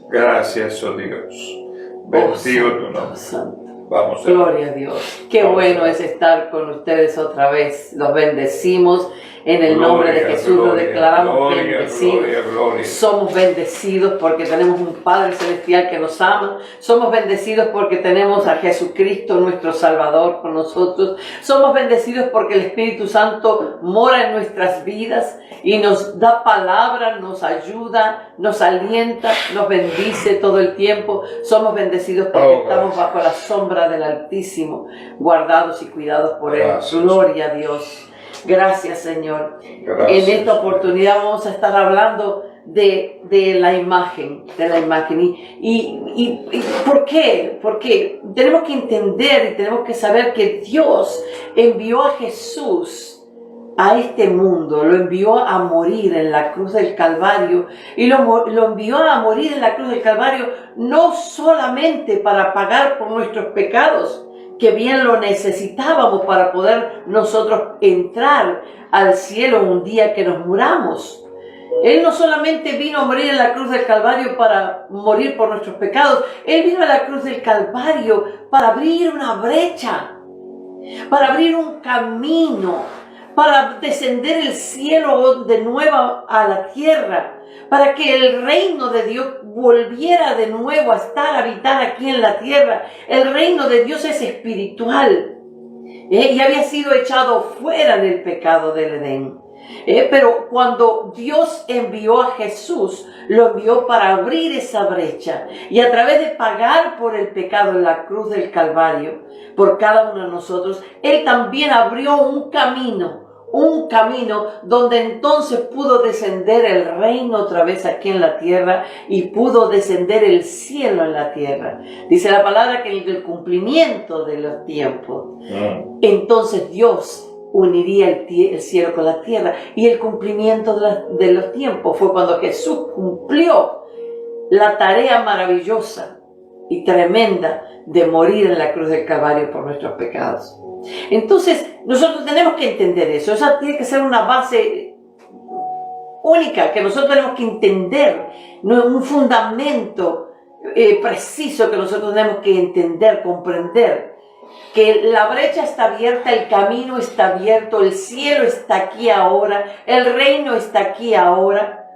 Gracias, oh Dios. Bendigo tu nombre. Santo. Vamos a Gloria a Dios. Qué Vamos bueno a- es estar con ustedes otra vez. Los bendecimos. En el Gloria, nombre de Jesús lo gloria, declaramos gloria, bendecidos. gloria, gloria. Somos bendecidos porque tenemos un Padre Celestial que nos ama. Somos bendecidos porque tenemos a Jesucristo, nuestro Salvador, con nosotros. Somos bendecidos porque el Espíritu Santo mora en nuestras vidas y nos da palabra, nos ayuda, nos alienta, nos bendice todo el tiempo. Somos bendecidos porque estamos bajo la sombra del Altísimo, guardados y cuidados por Él. Gracias. Gloria a Dios. Gracias, Señor. Gracias. En esta oportunidad vamos a estar hablando de la imagen, ¿Y por qué? Porque tenemos que entender y tenemos que saber que Dios envió a Jesús a este mundo, lo envió a morir en la cruz del Calvario y lo envió a morir en la cruz del Calvario no solamente para pagar por nuestros pecados, que bien lo necesitábamos para poder nosotros entrar al cielo un día que nos muramos. Él no solamente vino a morir en la cruz del Calvario para morir por nuestros pecados, Él vino a la cruz del Calvario para abrir una brecha, para abrir un camino, para descender el cielo de nuevo a la tierra, para que el reino de Dios volviera de nuevo a habitar aquí en la tierra. El reino de Dios es espiritual, y había sido echado fuera del pecado del Edén. Pero cuando Dios envió a Jesús, lo envió para abrir esa brecha y a través de pagar por el pecado en la cruz del Calvario, por cada uno de nosotros, Él también abrió un camino donde entonces pudo descender el reino otra vez aquí en la tierra y pudo descender el cielo en la tierra. Dice la palabra que en el cumplimiento de los tiempos, entonces Dios uniría el cielo con la tierra, y el cumplimiento de los tiempos fue cuando Jesús cumplió la tarea maravillosa y tremenda de morir en la cruz del Calvario por nuestros pecados. Entonces nosotros tenemos que entender eso. Esa tiene que ser una base única que nosotros tenemos que entender, no un fundamento preciso que nosotros tenemos que entender, comprender. Que la brecha está abierta, el camino está abierto, el cielo está aquí ahora, el reino está aquí ahora,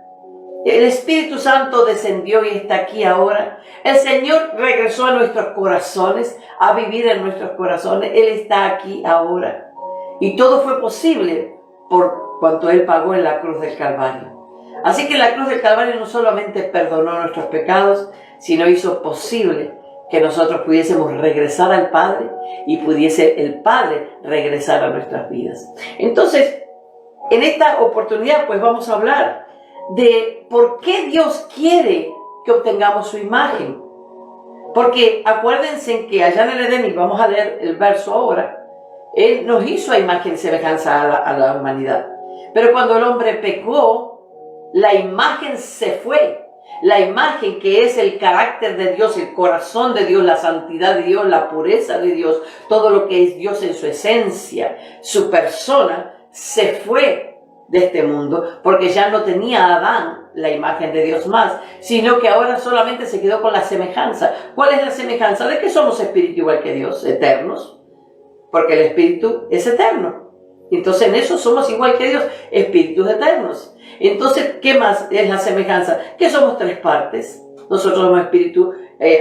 el Espíritu Santo descendió y está aquí ahora, el Señor regresó a nuestros corazones, a vivir en nuestros corazones, Él está aquí ahora. Y todo fue posible por cuanto Él pagó en la cruz del Calvario. Así que la cruz del Calvario no solamente perdonó nuestros pecados, sino hizo posible que nosotros pudiésemos regresar al Padre y pudiese el Padre regresar a nuestras vidas. Entonces, en esta oportunidad, pues vamos a hablar de por qué Dios quiere que obtengamos su imagen. Porque acuérdense que allá en el Edén, y vamos a leer el verso ahora, Él nos hizo a imagen y semejanza a la humanidad. Pero cuando el hombre pecó, la imagen se fue. La imagen que es el carácter de Dios, el corazón de Dios, la santidad de Dios, la pureza de Dios, todo lo que es Dios en su esencia, su persona, se fue de este mundo porque ya no tenía a Adán la imagen de Dios más, sino que ahora solamente se quedó con la semejanza. ¿Cuál es la semejanza? De que somos espíritu igual que Dios, eternos, porque el espíritu es eterno. Entonces en eso somos igual que Dios, espíritus eternos. Entonces, ¿qué más es la semejanza? Que somos tres partes. Nosotros somos espíritu,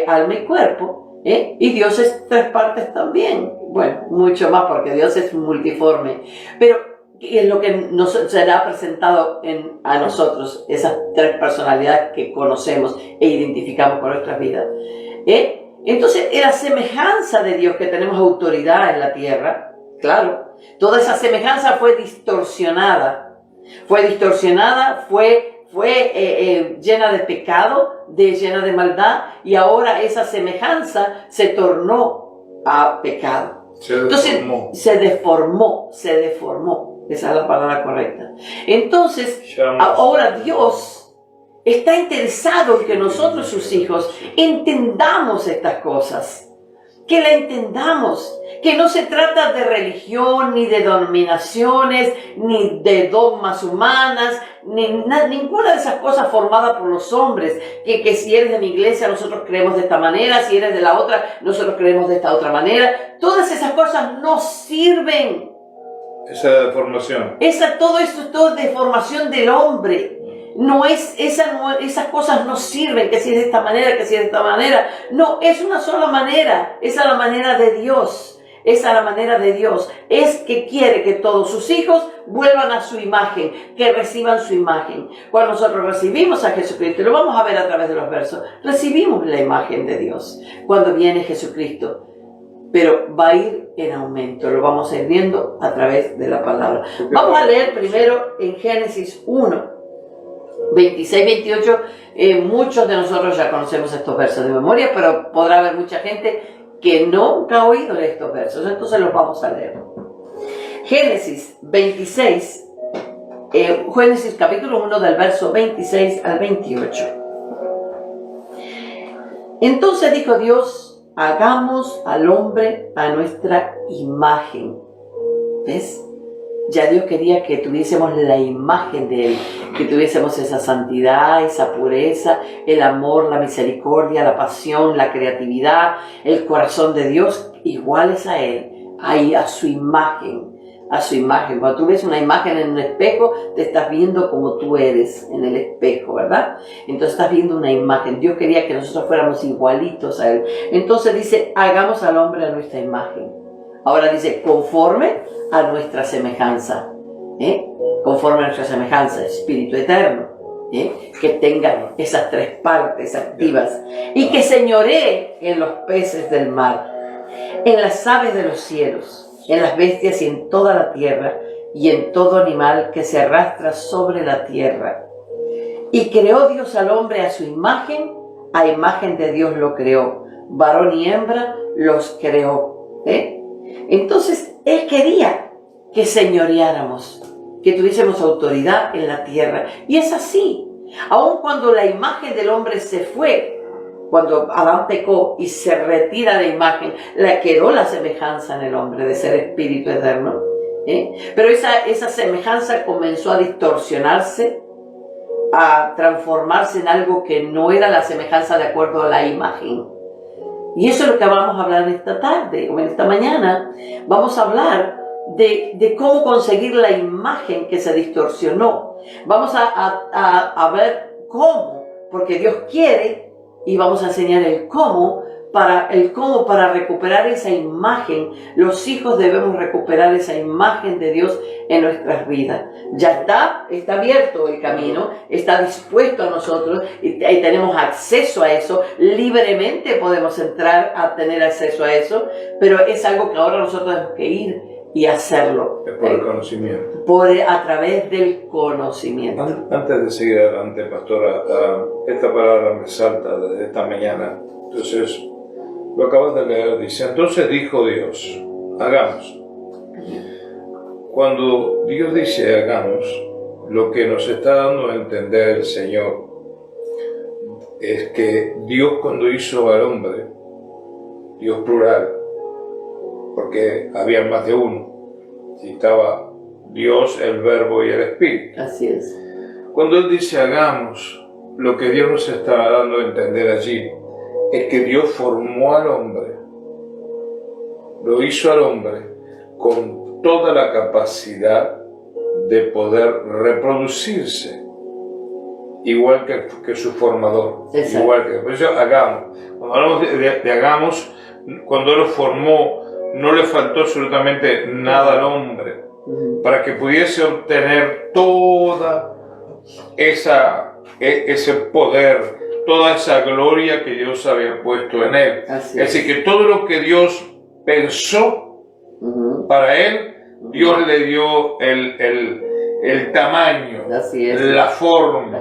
alma y cuerpo. Y Dios es tres partes también. Bueno, mucho más porque Dios es multiforme. Pero es lo que nos será presentado a nosotros, esas tres personalidades que conocemos e identificamos con nuestras vidas. Entonces, es la semejanza de Dios que tenemos autoridad en la tierra. Claro, toda esa semejanza fue distorsionada. Fue llena de pecado, llena de maldad, y ahora esa semejanza se tornó a pecado. Entonces se deformó. Esa es la palabra correcta. Entonces, ahora Dios está interesado en que nosotros, sus hijos, entendamos estas cosas. que la entendamos, que no se trata de religión, ni de denominaciones, ni de dogmas humanas, ninguna de esas cosas formadas por los hombres, que si eres de mi iglesia nosotros creemos de esta manera, si eres de la otra nosotros creemos de esta otra manera. Todas esas cosas no sirven. Esa deformación. Todo esto es todo deformación del hombre. Esas cosas no sirven, que si es de esta manera, que si es de esta manera. No, es una sola manera. Esa es la manera de Dios. Esa es la manera de Dios. Es que quiere que todos sus hijos vuelvan a su imagen, que reciban su imagen. Cuando nosotros recibimos a Jesucristo, y lo vamos a ver a través de los versos, recibimos la imagen de Dios cuando viene Jesucristo. Pero va a ir en aumento, lo vamos a ir viendo a través de la palabra. Vamos a leer primero en Génesis 1. 26, 28, muchos de nosotros ya conocemos estos versos de memoria, pero podrá haber mucha gente que nunca ha oído estos versos, entonces los vamos a leer. Génesis 26, Génesis capítulo 1 del verso 26 al 28. Entonces dijo Dios, hagamos al hombre a nuestra imagen. ¿Ves? Ya Dios quería que tuviésemos la imagen de Él, que tuviésemos esa santidad, esa pureza, el amor, la misericordia, la pasión, la creatividad, el corazón de Dios, iguales a Él, ahí a su imagen, a su imagen. Cuando tú ves una imagen en un espejo, te estás viendo como tú eres en el espejo, ¿verdad? Entonces estás viendo una imagen. Dios quería que nosotros fuéramos igualitos a Él. Entonces dice, hagamos al hombre a nuestra imagen. Ahora dice, conforme a nuestra semejanza, conforme a nuestra semejanza, espíritu eterno, que tenga esas tres partes activas y que señoree en los peces del mar, en las aves de los cielos, en las bestias y en toda la tierra y en todo animal que se arrastra sobre la tierra. Y creó Dios al hombre a su imagen, a imagen de Dios lo creó, varón y hembra los creó. Entonces, Él quería que señoreáramos, que tuviésemos autoridad en la tierra. Y es así. Aun cuando la imagen del hombre se fue, cuando Adán pecó y se retira la imagen, le quedó la semejanza en el hombre de ser espíritu eterno. Pero esa semejanza comenzó a distorsionarse, a transformarse en algo que no era la semejanza de acuerdo a la imagen. Y eso es lo que vamos a hablar en esta tarde o en esta mañana. Vamos a hablar de cómo conseguir la imagen que se distorsionó. Vamos a ver cómo, porque Dios quiere, y vamos a enseñar el cómo para recuperar esa imagen. Los hijos debemos recuperar esa imagen de Dios en nuestras vidas. Ya está abierto el camino, está dispuesto a nosotros y tenemos acceso a eso. Libremente podemos entrar a tener acceso a eso, pero es algo que ahora nosotros tenemos que ir y hacerlo. Es por el conocimiento. A través del conocimiento. Antes de seguir adelante, pastora, esta palabra me salta desde esta mañana. Entonces, lo acabas de leer, dice, entonces dijo Dios, hagamos. Cuando Dios dice hagamos, lo que nos está dando a entender el Señor es que Dios cuando hizo al hombre, Dios plural, porque había más de uno, y estaba Dios, el Verbo y el Espíritu. Así es. Cuando Él dice hagamos, lo que Dios nos está dando a entender allí es que Dios formó al hombre, lo hizo al hombre con toda la capacidad de poder reproducirse, igual que su formador. Exacto. Igual que, por eso hagamos. Cuando hablamos de hagamos, cuando Él lo formó, no le faltó absolutamente nada al hombre para que pudiese obtener toda ese poder, toda esa gloria que Dios había puesto en él. Así es decir, que todo lo que Dios pensó para él, Dios le dio el tamaño, así es, la forma,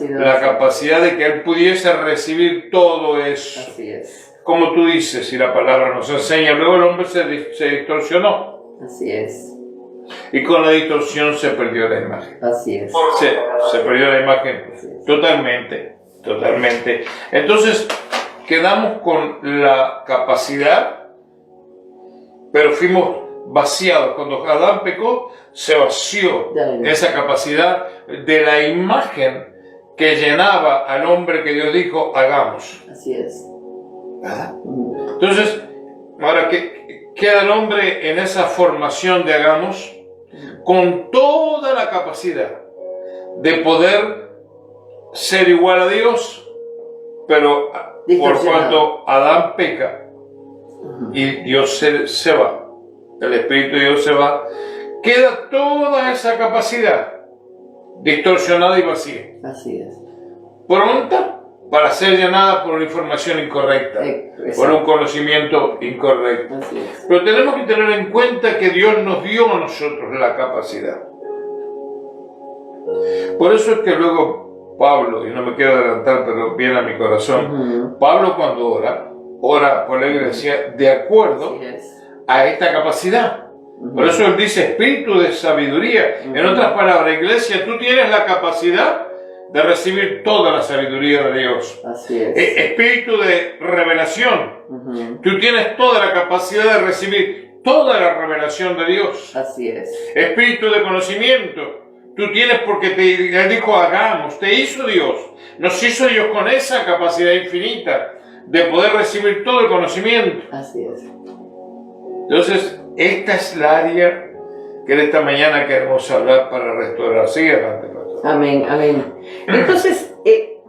la capacidad de que él pudiese recibir todo eso. Así es. Como tú dices, y la palabra nos enseña, luego el hombre se distorsionó. Así es. Y con la distorsión se perdió la imagen. Así es. Se perdió la imagen totalmente. Entonces, quedamos con la capacidad pero fuimos vaciados. Cuando Adán pecó, se vació esa capacidad de la imagen que llenaba al hombre que Dios dijo, hagamos. Así es. ¿Verdad? Entonces, ahora que queda el hombre en esa formación de hagamos, con toda la capacidad de poder ser igual a Dios, pero por cuanto Adán peca y Dios se va, el Espíritu de Dios se va, queda toda esa capacidad distorsionada y vacía. Así es. Pronta para ser llenada por una información incorrecta, por un conocimiento incorrecto. Así es. Pero tenemos que tener en cuenta que Dios nos dio a nosotros la capacidad. Por eso es que luego Pablo, y no me quiero adelantar, pero viene a mi corazón, Pablo cuando ora por la iglesia de acuerdo a esta capacidad. Por eso él dice espíritu de sabiduría. En otras palabras, iglesia, tú tienes la capacidad de recibir toda la sabiduría de Dios. Así es. Espíritu de revelación. Tú tienes toda la capacidad de recibir toda la revelación de Dios. Así es. Espíritu de conocimiento. Tú tienes porque te dijo hagamos, te hizo Dios. Nos hizo Dios con esa capacidad infinita de poder recibir todo el conocimiento. Así es. Entonces, esta es la área que en esta mañana queremos hablar para restaurar. Sigue adelante, pastor. Amén, amén. Entonces,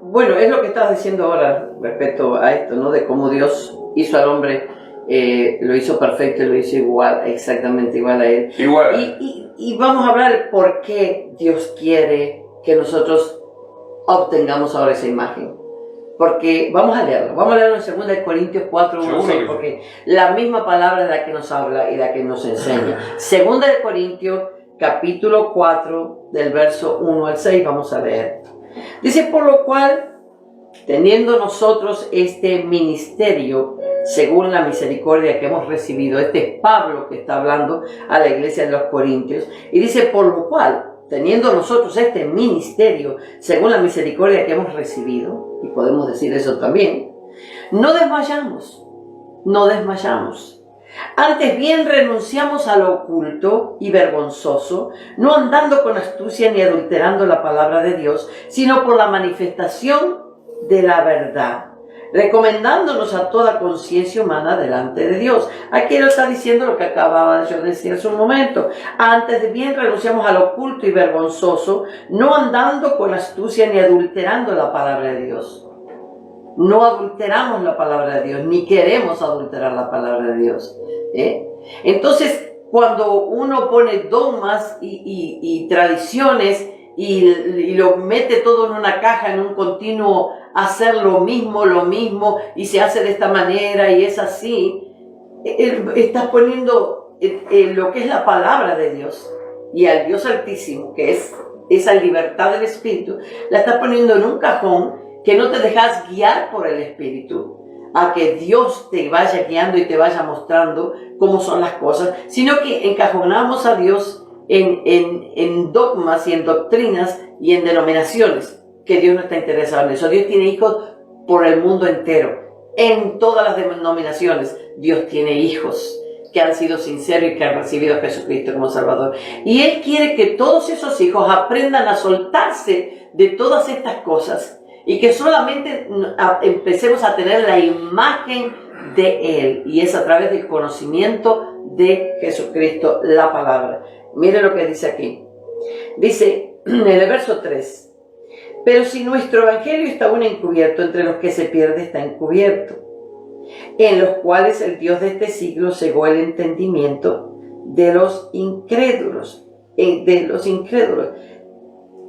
bueno, es lo que estabas diciendo ahora respecto a esto, ¿no? De cómo Dios hizo al hombre, lo hizo perfecto, lo hizo igual, exactamente igual a él. Igual. Y vamos a hablar por qué Dios quiere que nosotros obtengamos ahora esa imagen. Porque vamos a leerlo en 2 Corintios 4, 1, 6, porque la misma palabra es la que nos habla y la que nos enseña. 2 Corintios, capítulo 4, del verso 1 al 6, vamos a leer. Dice, por lo cual, teniendo nosotros este ministerio, según la misericordia que hemos recibido, este es Pablo que está hablando a la iglesia de los Corintios, y dice, por lo cual, teniendo nosotros este ministerio, según la misericordia que hemos recibido, y podemos decir eso también, no desmayamos. Antes bien renunciamos a lo oculto y vergonzoso, no andando con astucia ni adulterando la palabra de Dios, sino por la manifestación de la verdad, recomendándonos a toda conciencia humana delante de Dios. Aquí él está diciendo lo que acababa yo de decir hace un momento. Antes de bien renunciamos a lo oculto y vergonzoso, no andando con astucia ni adulterando la palabra de Dios. No adulteramos la palabra de Dios, ni queremos adulterar la palabra de Dios. Entonces, cuando uno pone dogmas y tradiciones y lo mete todo en una caja, en un continuo hacer lo mismo, y se hace de esta manera y es así, estás poniendo lo que es la palabra de Dios y al Dios Altísimo, que es esa libertad del Espíritu, la estás poniendo en un cajón que no te dejas guiar por el Espíritu, a que Dios te vaya guiando y te vaya mostrando cómo son las cosas, sino que encajonamos a Dios en dogmas y en doctrinas y en denominaciones, que Dios no está interesado en eso. Dios tiene hijos por el mundo entero. En todas las denominaciones, Dios tiene hijos que han sido sinceros y que han recibido a Jesucristo como Salvador. Y Él quiere que todos esos hijos aprendan a soltarse de todas estas cosas y que solamente empecemos a tener la imagen de Él. Y es a través del conocimiento de Jesucristo, la palabra. Mire lo que dice aquí. Dice en el verso 3. Pero si nuestro evangelio está aún encubierto, entre los que se pierde está encubierto, en los cuales el Dios de este siglo cegó el entendimiento de los incrédulos,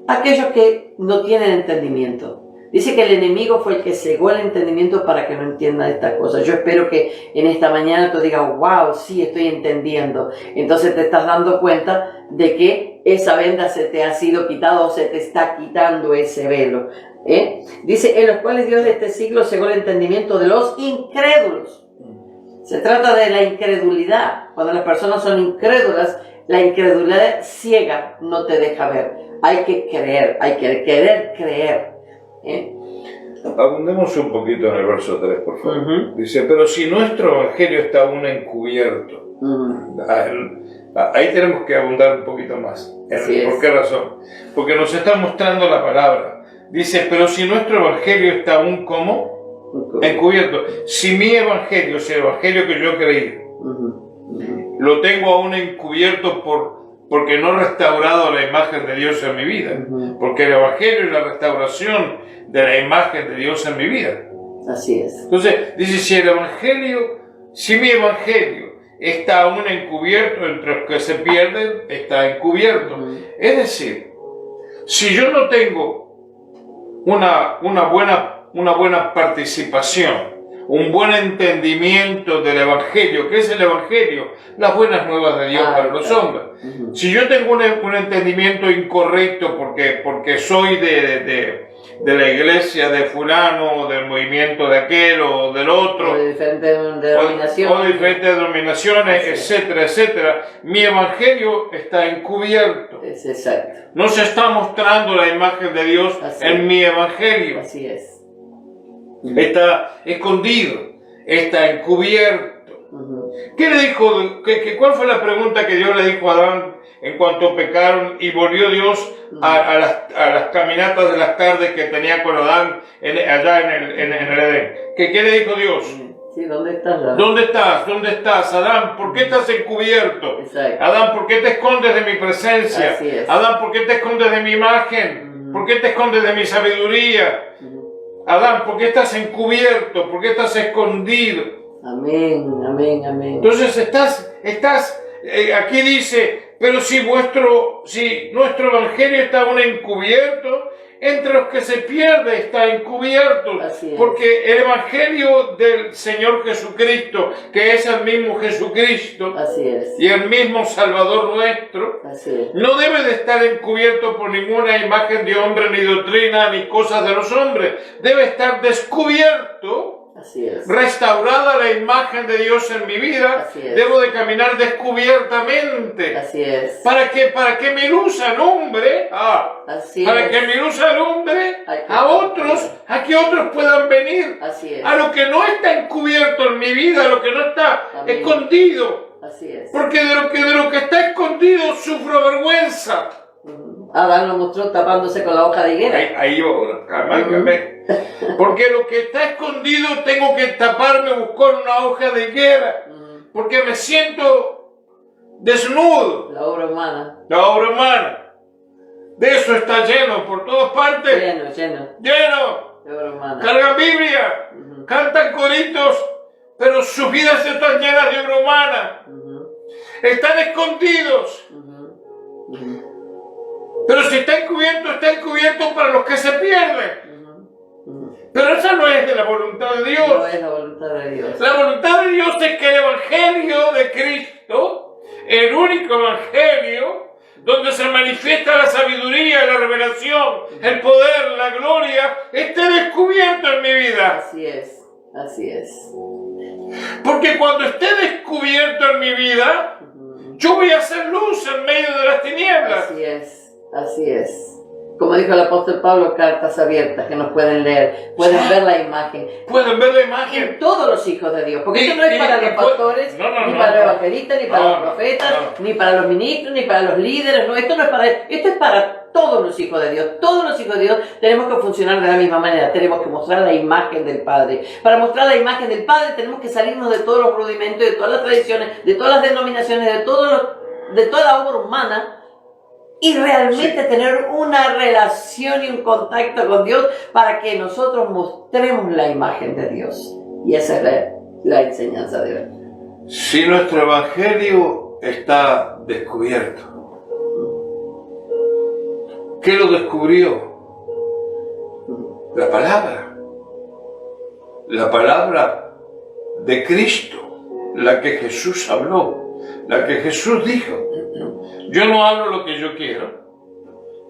aquellos que no tienen entendimiento. Dice que el enemigo fue el que cegó el entendimiento para que no entienda estas cosas. Yo espero que en esta mañana tú digas, wow, sí, estoy entendiendo. Entonces te estás dando cuenta de que esa venda se te ha sido quitada o se te está quitando ese velo. Dice, en los cuales Dios de este siglo cegó el entendimiento de los incrédulos. Se trata de la incredulidad. Cuando las personas son incrédulas, la incredulidad ciega no te deja ver. Hay que creer, hay que querer creer. Abundemos un poquito en el verso 3, por favor. Dice, pero si nuestro evangelio está aún encubierto, Ahí tenemos que abundar un poquito más. ¿Por qué razón? Porque nos está mostrando la palabra. Dice, pero si nuestro evangelio está aún como encubierto, si mi evangelio, o sea, el evangelio que yo creí, lo tengo aún encubierto porque no he restaurado la imagen de Dios en mi vida, porque el evangelio es la restauración de la imagen de Dios en mi vida. Así es. Entonces, dice, si mi evangelio está aún encubierto, entre los que se pierden, está encubierto. Es decir, si yo no tengo una buena participación, un buen entendimiento del evangelio, ¿qué es el evangelio? Las buenas nuevas de Dios para los hombres. Si yo tengo un entendimiento incorrecto porque soy de la iglesia de fulano, o del movimiento de aquel o del otro, o de diferentes denominaciones, etcétera, etcétera, mi evangelio está encubierto. Es exacto. No se está mostrando la imagen de Dios en mi evangelio. Así es. Está escondido, está encubierto. ¿Qué le dijo? ¿Cuál fue la pregunta que Dios le dijo a Adán en cuanto pecaron y volvió Dios a las caminatas de las tardes que tenía con Adán allá en el Edén? ¿Qué le dijo Dios? Sí, ¿dónde estás, Adán? ¿Dónde estás, Adán? ¿Por qué estás encubierto? Exacto. Adán, ¿por qué te escondes de mi presencia? Así es. Adán, ¿por qué te escondes de mi imagen? ¿Por qué te escondes de mi sabiduría? Adán, ¿por qué estás encubierto? ¿Por qué estás escondido? Amén, amén, amén. Entonces aquí dice, pero si nuestro evangelio está aún encubierto, entre los que se pierde está encubierto. Porque el evangelio del Señor Jesucristo, que es el mismo Jesucristo, y el mismo Salvador nuestro, no debe de estar encubierto por ninguna imagen de hombre, ni doctrina, ni cosas de los hombres. Debe estar descubierto. Restaurada la imagen de Dios en mi vida, debo de caminar descubiertamente. ¿Para que mi luz alumbre? Para que mi luz alumbre a que otros puedan venir. A lo que no está encubierto en mi vida, a lo que no está escondido. Porque de lo que está escondido sufro vergüenza. Adán lo mostró tapándose con la hoja de higuera. Ahí porque lo que está escondido tengo que taparme, buscar una hoja de higuera. Porque me siento desnudo. La obra humana. De eso está lleno por todas partes. Lleno. De obra humana. Cargan Biblia, cantan coritos, pero sus vidas están llenas de obra humana. Están escondidos. Pero si está encubierto para los que se pierden. Pero esa no es de la voluntad de Dios. No es la voluntad de Dios. La voluntad de Dios es que el evangelio de Cristo, el único evangelio, donde se manifiesta la sabiduría, la revelación, el poder, la gloria, esté descubierto en mi vida. Así es. Porque cuando esté descubierto en mi vida, yo voy a hacer luz en medio de las tinieblas. Así es. Como dijo el apóstol Pablo, cartas abiertas que nos pueden leer, pueden ver la imagen. En todos los hijos de Dios. Porque esto no es para los pastores, ni para los evangelistas, ni para los profetas, ni para los ministros, ni para los líderes. No, esto no es para él. Esto es para todos los hijos de Dios. Todos los hijos de Dios tenemos que funcionar de la misma manera. Tenemos que mostrar la imagen del Padre. Para mostrar la imagen del Padre tenemos que salirnos de todos los rudimentos, de todas las tradiciones, de todas las denominaciones, de toda la obra humana. Y realmente tener una relación y un contacto con Dios para que nosotros mostremos la imagen de Dios. Y esa es la enseñanza de hoy. Si nuestro evangelio está descubierto, ¿qué lo descubrió? La palabra. La palabra de Cristo, la que Jesús habló, la que Jesús dijo. Yo no hablo lo que yo quiero.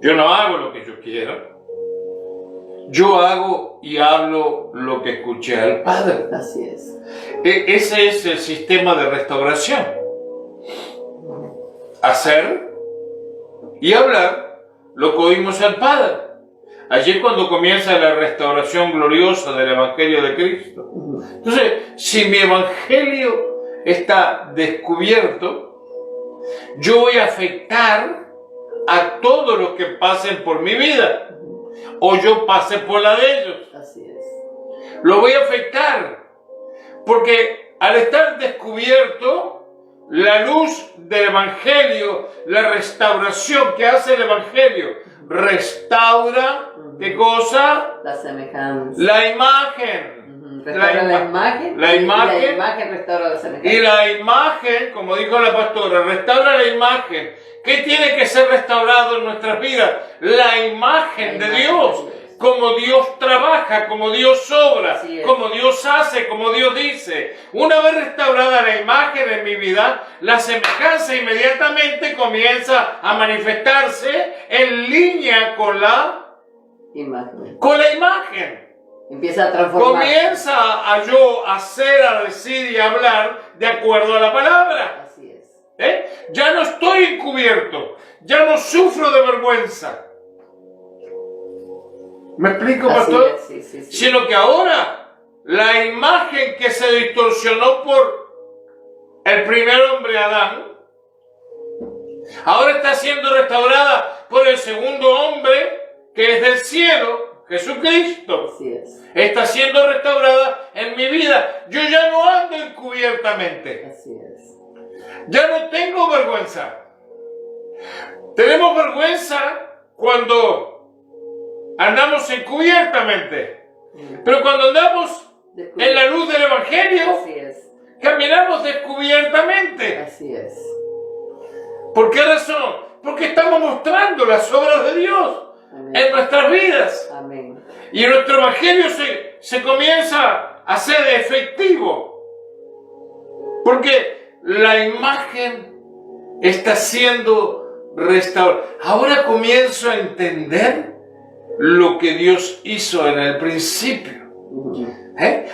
Yo no hago lo que yo quiero. Yo hago y hablo lo que escuché al Padre. Así es. Ese es el sistema de restauración. Hacer y hablar lo que oímos al Padre. Allí es cuando comienza la restauración gloriosa del Evangelio de Cristo. Entonces, si mi Evangelio está descubierto, yo voy a afectar a todos los que pasen por mi vida, o yo pase por la de ellos. Así es. Lo voy a afectar, porque al estar descubierto, la luz del Evangelio, la restauración que hace el Evangelio, restaura, ¿qué cosa? La semejanza. La imagen. Restaura la imagen. La imagen. Y la imagen restaura la semejanza. Y la imagen, como dijo la pastora, restaura la imagen. ¿Qué tiene que ser restaurado en nuestras vidas? La imagen de Dios. Como Dios trabaja, como Dios obra, como Dios hace, como Dios dice. Una vez restaurada la imagen en mi vida, la semejanza inmediatamente comienza a manifestarse en línea con la imagen. Empieza a transformarse. Comienza a yo hacer, a decir y a hablar de acuerdo a la palabra. Así es. Ya no estoy encubierto, ya no sufro de vergüenza. ¿Me explico, pastor? Sí. Sino que ahora la imagen que se distorsionó por el primer hombre Adán, ahora está siendo restaurada por el segundo hombre que es del cielo, Jesucristo. Así es. Está siendo restaurada en mi vida. Yo ya no ando encubiertamente. Así es. Ya no tengo vergüenza. Tenemos vergüenza cuando andamos encubiertamente, pero cuando andamos en la luz del Evangelio, caminamos descubiertamente. Así es. ¿Por qué razón? Porque estamos mostrando las obras de Dios. Amén. En nuestras vidas. Amén. Y nuestro Evangelio se comienza a ser efectivo, porque la imagen está siendo restaurada. Ahora comienzo a entender lo que Dios hizo en el principio.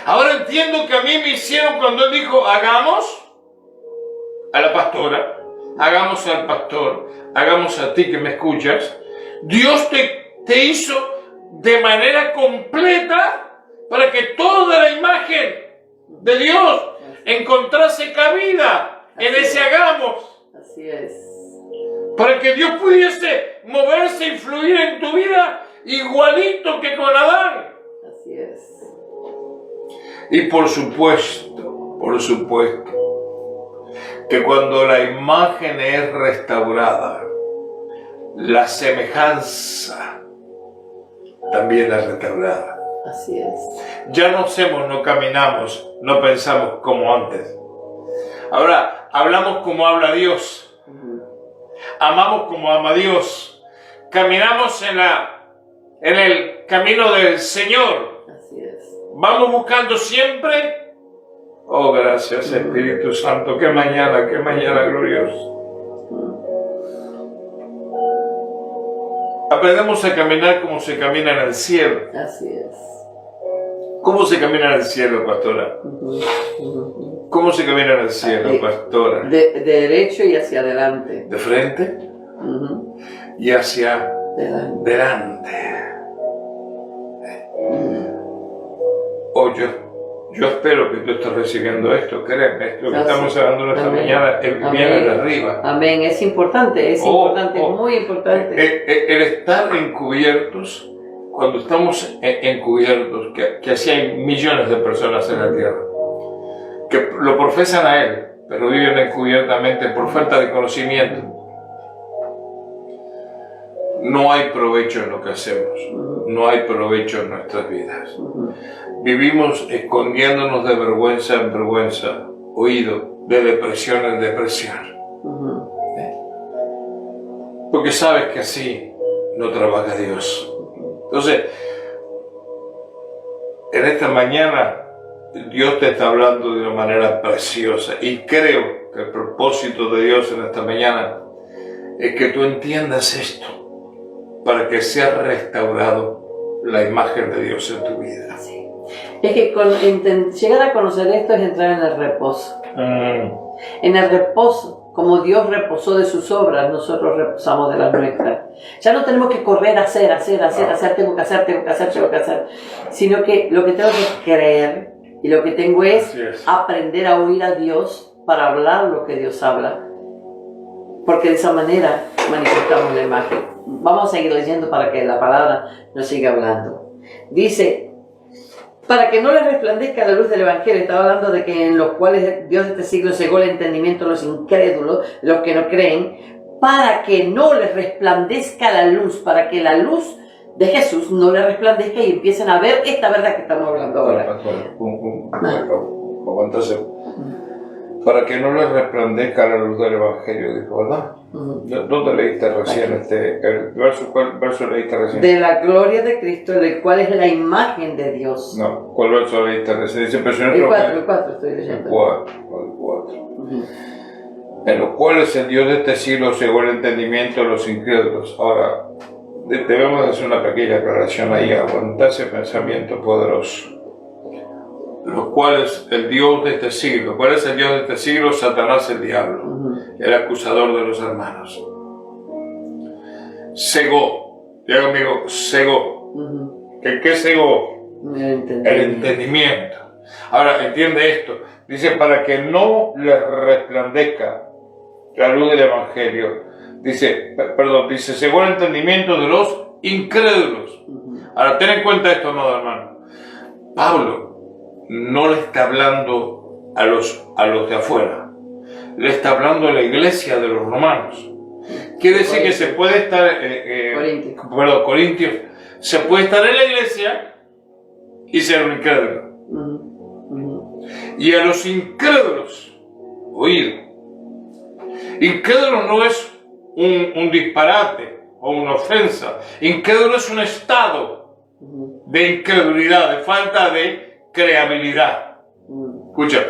Ahora entiendo que a mí me hicieron cuando Él dijo, hagamos a la pastora, hagamos al pastor, hagamos a ti que me escuchas. Dios te hizo de manera completa para que toda la imagen de Dios encontrase cabida en ese hagamos. Así es. Para que Dios pudiese moverse e influir en tu vida igualito que con Adán. Así es. Y por supuesto, que cuando la imagen es restaurada, la semejanza también es restaurada. Así es. Ya no hacemos, no caminamos, no pensamos como antes. Ahora, hablamos como habla Dios. Amamos como ama Dios. Caminamos en el camino del Señor. Así es. Vamos buscando siempre. Oh, gracias Espíritu Santo. Qué mañana gloriosa. Aprendemos a caminar como se camina en el cielo. Así es. ¿Cómo se camina en el cielo, pastora? ¿Cómo se camina en el cielo, pastora? De derecho y hacia adelante. De frente y hacia delante. Oh, yo espero que tú estés recibiendo esto, créeme, esto que estamos hablando esta mañana viene de arriba. Amén, es importante, muy importante. El estar encubiertos, cuando estamos encubiertos, que así hay millones de personas en la tierra, que lo profesan a Él, pero viven encubiertamente por falta de conocimiento. No hay provecho en lo que hacemos, no hay provecho en nuestras vidas. Vivimos escondiéndonos de vergüenza en vergüenza, oído, de depresión en depresión. Porque sabes que así no trabaja Dios. Entonces, en esta mañana Dios te está hablando de una manera preciosa y creo que el propósito de Dios en esta mañana es que tú entiendas esto para que sea restaurado la imagen de Dios en tu vida. Sí. Es que llegar a conocer esto es entrar en el reposo. En el reposo, como Dios reposó de sus obras, nosotros reposamos de las nuestras. Ya no tenemos que correr a hacer, tengo que hacer, sino que lo que tengo que creer y lo que tengo es aprender a oír a Dios para hablar lo que Dios habla, porque de esa manera manifestamos la imagen. Vamos a seguir leyendo para que la palabra nos siga hablando. Dice, para que no les resplandezca la luz del Evangelio, estaba hablando de que en los cuales Dios de este siglo cegó el entendimiento de los incrédulos, los que no creen, para que no les resplandezca la luz, para que la luz de Jesús no les resplandezca y empiecen a ver esta verdad que estamos hablando ahora. Aguántase. Para que no les resplandezca la luz del Evangelio, dijo, ¿verdad? ¿Dónde leíste recién el verso? ¿Cuál verso leíste recién? De la gloria de Cristo, del cual es la imagen de Dios. No, ¿cuál verso leíste recién? Dice, el 4 estoy leyendo. El 4. En los cuales el Dios de este siglo cegó el entendimiento de los incrédulos. Ahora, debemos hacer una pequeña aclaración ahí, aguantar ese pensamiento poderoso. Los cuales el Dios de este siglo, ¿cuál es el Dios de este siglo? Satanás, el diablo, el acusador de los hermanos. Cegó, diga amigo, cegó. ¿Qué cegó? El entendimiento. Ahora, entiende esto, dice, para que no les resplandezca la luz del Evangelio, dice, cegó el entendimiento de los incrédulos. Ahora, ten en cuenta esto, amado hermano. Pablo no le está hablando a los de afuera, le está hablando a la iglesia de los romanos. Quiere decir que se puede estar, Corintios, se puede estar en la iglesia y ser un incrédulo. Y a los incrédulos, oír, incrédulo no es un disparate o una ofensa, incrédulo es un estado de incredulidad, de falta de creabilidad. Escucha,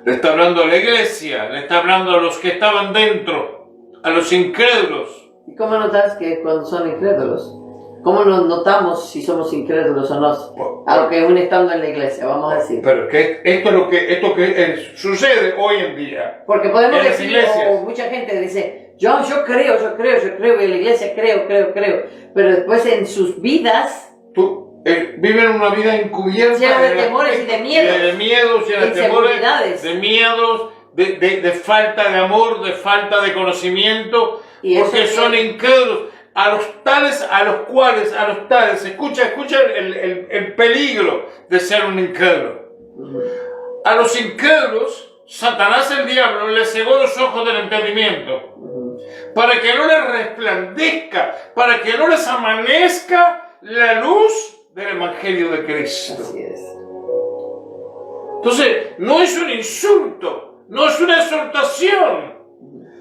le está hablando a la iglesia, le está hablando a los que estaban dentro, a los incrédulos. ¿Y cómo notas que cuando son incrédulos? ¿Cómo nos notamos si somos incrédulos o no? Aunque aún estando en la iglesia, vamos a decir. Pero que esto es lo que sucede hoy en día. Porque podemos decir, o mucha gente dice, yo creo, y en la iglesia creo. Pero después en sus vidas viven una vida encubierta, llena de temores y de miedos, llena de temores, de miedos, de falta de amor, de falta de conocimiento, porque son incrédulos. A los tales, escucha el peligro de ser un incrédulo. A los incrédulos, Satanás el diablo les cegó los ojos del entendimiento, para que no les resplandezca, para que no les amanezca la luz del Evangelio de Cristo. Así es. Entonces, no es un insulto, no es una exhortación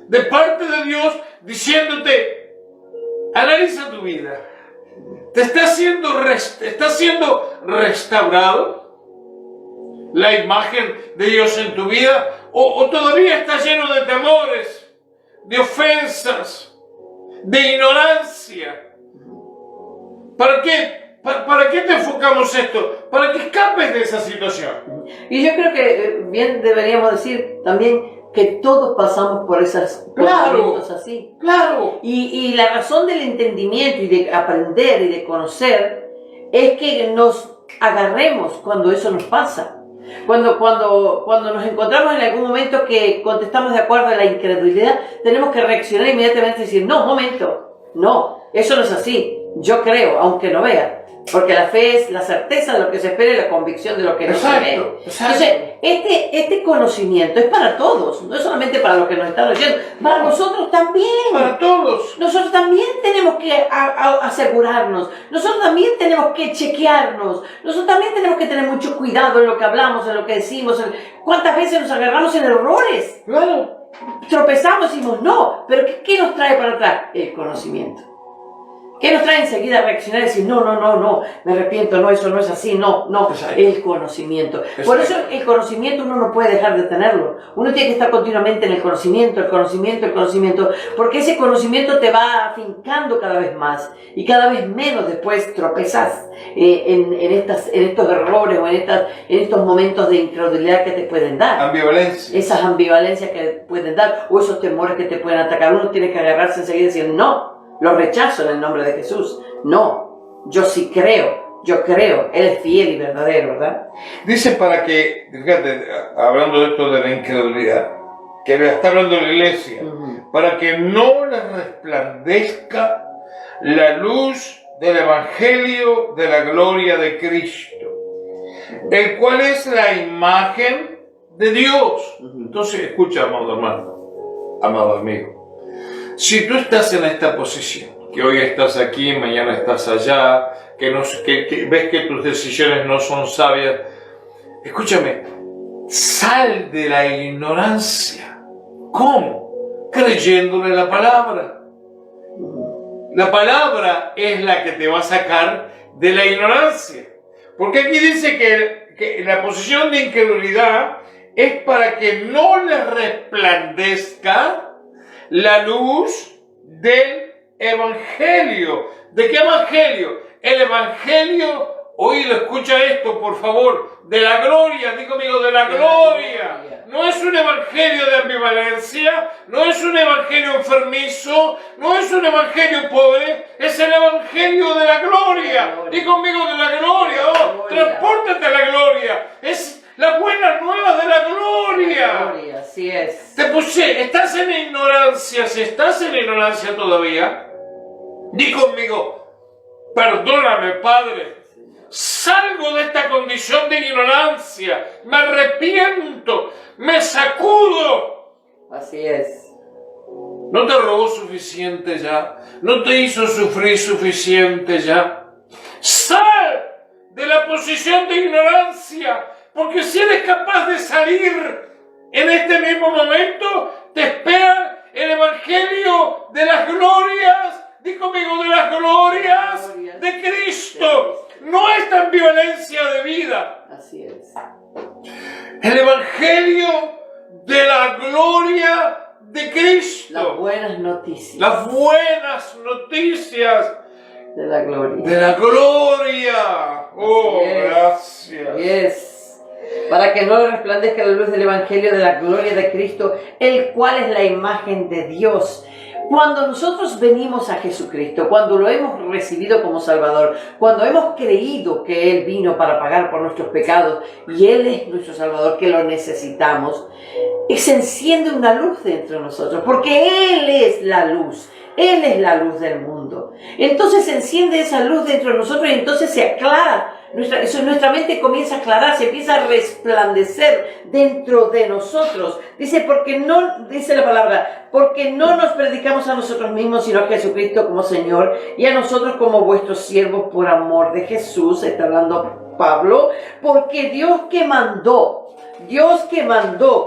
de parte de Dios diciéndote, analiza tu vida. ¿Te está siendo restaurado la imagen de Dios en tu vida? ¿O todavía está lleno de temores, de ofensas, de ignorancia? ¿Para qué te enfocamos esto? Para que escapes de esa situación. Y yo creo que bien deberíamos decir también que todos pasamos por esos momentos así. Claro. Y la razón del entendimiento y de aprender y de conocer es que nos agarremos cuando eso nos pasa. Cuando nos encontramos en algún momento que contestamos de acuerdo a la incredulidad, tenemos que reaccionar inmediatamente y decir, no, momento, no, eso no es así. Yo creo, aunque no vea. Porque la fe es la certeza de lo que se espera y la convicción de lo que no se ve. Entonces, este conocimiento es para todos, no es solamente para los que nos están oyendo, para nosotros también. Para todos. Nosotros también tenemos que asegurarnos, nosotros también tenemos que chequearnos, nosotros también tenemos que tener mucho cuidado en lo que hablamos, en lo que decimos. ¿Cuántas veces nos agarramos en errores? Claro. Tropezamos y decimos, no, pero ¿qué nos trae para atrás? El conocimiento. ¿Qué nos trae enseguida a reaccionar y decir, no, me arrepiento, no, eso no es así, no, el conocimiento. Por eso el conocimiento uno no puede dejar de tenerlo. Uno tiene que estar continuamente en el conocimiento, porque ese conocimiento te va afincando cada vez más y cada vez menos después tropezas en estos errores o en estos momentos de incredulidad que te pueden dar. Ambivalencia. Esas ambivalencias que pueden dar o esos temores que te pueden atacar. Uno tiene que agarrarse enseguida y decir, no. Lo rechazo en el nombre de Jesús. No, yo sí creo, Yo creo, Él es fiel y verdadero, ¿verdad? Dice para que, fíjate, hablando de esto de la incredulidad, que le está hablando la iglesia, para que no le resplandezca la luz del Evangelio de la gloria de Cristo, el cual es la imagen de Dios. Entonces, escucha, amado hermano, amado amigo, si tú estás en esta posición, que hoy estás aquí, mañana estás allá, que ves que tus decisiones no son sabias, escúchame, sal de la ignorancia. ¿Cómo? Creyéndole la palabra. La palabra es la que te va a sacar de la ignorancia. Porque aquí dice que la posición de incredulidad es para que no le resplandezca la luz del Evangelio. ¿De qué Evangelio? El Evangelio, oído, escucha esto, por favor, de la gloria, digo conmigo, de la gloria. No es un evangelio de ambivalencia, no es un evangelio enfermizo, no es un evangelio pobre, es el evangelio de la gloria. Digo conmigo, de la gloria. Oh, transpórtate a la gloria. Es la buena nueva de la gloria. Así es. Estás en ignorancia, si estás en ignorancia todavía, di conmigo, perdóname, Padre. Salgo de esta condición de ignorancia, me arrepiento, me sacudo. Así es. ¿No te robó suficiente ya? ¿No te hizo sufrir suficiente ya? Sal de la posición de ignorancia, porque si eres capaz de salir en este mismo momento, te espera el Evangelio de las glorias, di conmigo, de las glorias de Cristo. No es tan violencia de vida. Así es. El Evangelio de la gloria de Cristo. Las buenas noticias. Las buenas noticias de la gloria. De la gloria. Oh, gracias. Yes. Para que no resplandezca la luz del Evangelio de la gloria de Cristo, el cual es la imagen de Dios. Cuando nosotros venimos a Jesucristo, cuando lo hemos recibido como Salvador, cuando hemos creído que Él vino para pagar por nuestros pecados y Él es nuestro Salvador, que lo necesitamos, se enciende una luz dentro de nosotros, porque Él es la luz. Él es la luz del mundo. Entonces se enciende esa luz dentro de nosotros y entonces se aclara. Nuestra mente comienza a aclarar, se empieza a resplandecer dentro de nosotros. Dice la palabra, porque no nos predicamos a nosotros mismos, sino a Jesucristo como Señor y a nosotros como vuestros siervos por amor de Jesús. Está hablando Pablo, porque Dios que mandó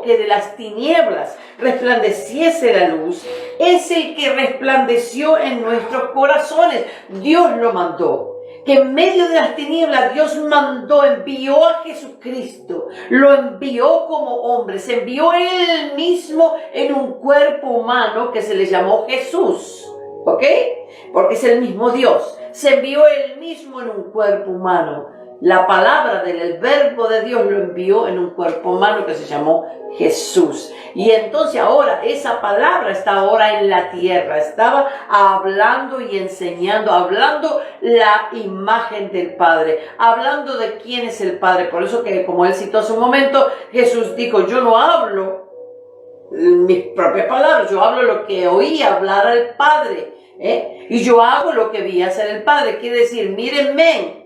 que de las tinieblas resplandeciese la luz, es el que resplandeció en nuestros corazones. Dios lo mandó. Que en medio de las tinieblas Dios envió a Jesucristo, lo envió como hombre, se envió Él mismo en un cuerpo humano que se le llamó Jesús, ¿ok? Porque es el mismo Dios, se envió Él mismo en un cuerpo humano. La palabra del verbo de Dios lo envió en un cuerpo humano que se llamó Jesús. Y entonces ahora esa palabra está ahora en la tierra. Estaba hablando y enseñando, hablando la imagen del Padre, hablando de quién es el Padre. Por eso que, como él citó hace un momento, Jesús dijo, yo no hablo mis propias palabras, yo hablo lo que oí hablar al Padre. Y yo hago lo que vi hacer el Padre. Quiere decir, mírenme.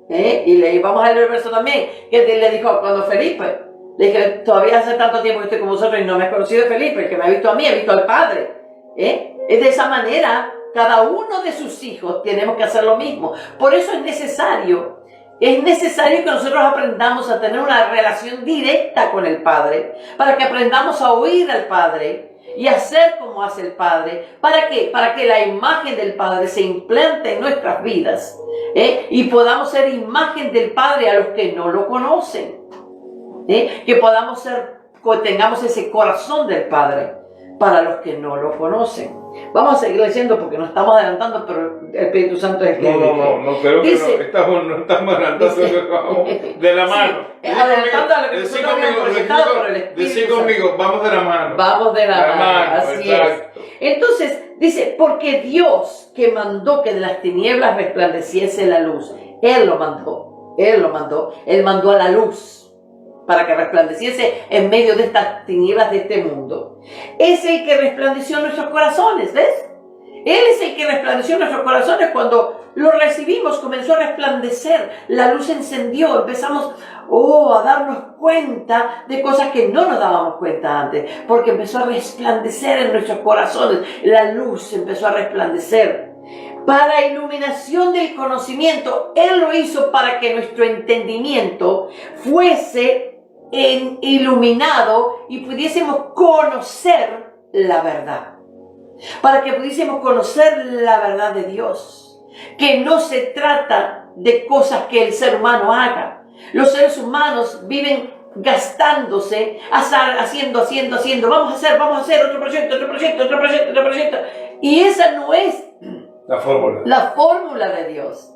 Y vamos a leer el verso también, que le dijo cuando Felipe, le dije, todavía hace tanto tiempo que estoy con vosotros y no me has conocido Felipe, el que me ha visto a mí, ha visto al Padre. Es de esa manera, cada uno de sus hijos tenemos que hacer lo mismo. Por eso es necesario que nosotros aprendamos a tener una relación directa con el Padre, para que aprendamos a oír al Padre y hacer como hace el Padre. ¿Para qué? Para que la imagen del Padre se implante en nuestras vidas, y podamos ser imagen del Padre a los que no lo conocen, que tengamos ese corazón del Padre para los que no lo conocen. Vamos a seguir leyendo porque nos estamos adelantando, pero el Espíritu Santo es el que... No, creo dice, que no estamos adelantando, de la mano. Sí, adelantando a lo que nosotros habíamos presentado por el Espíritu Decí conmigo, vamos de la mano. Vamos de la mano, así exacto. es. Entonces, dice, porque Dios que mandó que de las tinieblas resplandeciese la luz, Él lo mandó, Él mandó a la luz para que resplandeciese en medio de estas tinieblas de este mundo. Es el que resplandeció en nuestros corazones, ¿ves? Él es el que resplandeció en nuestros corazones. Cuando lo recibimos, comenzó a resplandecer, la luz se encendió, empezamos a darnos cuenta de cosas que no nos dábamos cuenta antes, porque empezó a resplandecer en nuestros corazones, la luz empezó a resplandecer. Para iluminación del conocimiento, Él lo hizo para que nuestro entendimiento fuese iluminado y pudiésemos conocer la verdad. Para que pudiésemos conocer la verdad de Dios. Que no se trata de cosas que el ser humano haga. Los seres humanos viven gastándose, haciendo. Vamos a hacer otro proyecto. Y esa no es la fórmula de Dios.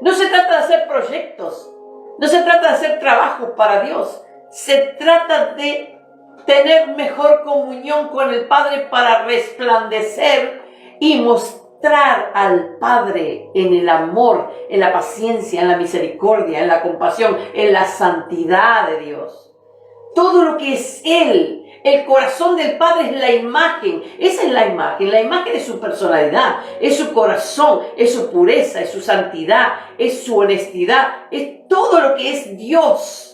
No se trata de hacer proyectos. No se trata de hacer trabajos para Dios. Se trata de tener mejor comunión con el Padre para resplandecer y mostrar al Padre en el amor, en la paciencia, en la misericordia, en la compasión, en la santidad de Dios. Todo lo que es Él, el corazón del Padre es la imagen. Esa es la imagen es su personalidad, es su corazón, es su pureza, es su santidad, es su honestidad, es todo lo que es Dios.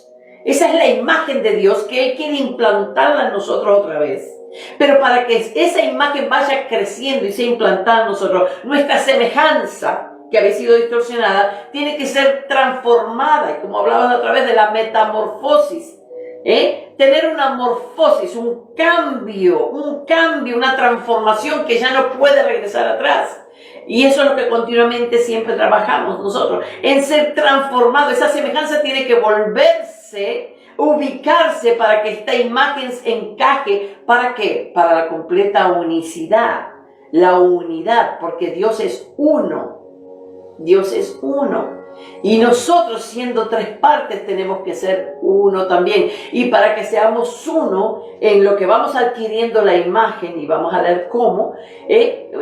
Esa es la imagen de Dios que Él quiere implantarla en nosotros otra vez. Pero para que esa imagen vaya creciendo y sea implantada en nosotros, nuestra semejanza, que había sido distorsionada, tiene que ser transformada. Y como hablaba otra vez de la metamorfosis, tener una morfosis, un cambio, una transformación que ya no puede regresar atrás. Y eso es lo que continuamente siempre trabajamos nosotros, en ser transformado. Esa semejanza tiene que volverse, ubicarse para que esta imagen encaje. ¿Para qué? Para la completa unicidad, la unidad, porque Dios es uno. Dios es uno. Y nosotros, siendo tres partes, tenemos que ser uno también. Y para que seamos uno, en lo que vamos adquiriendo la imagen, y vamos a ver cómo,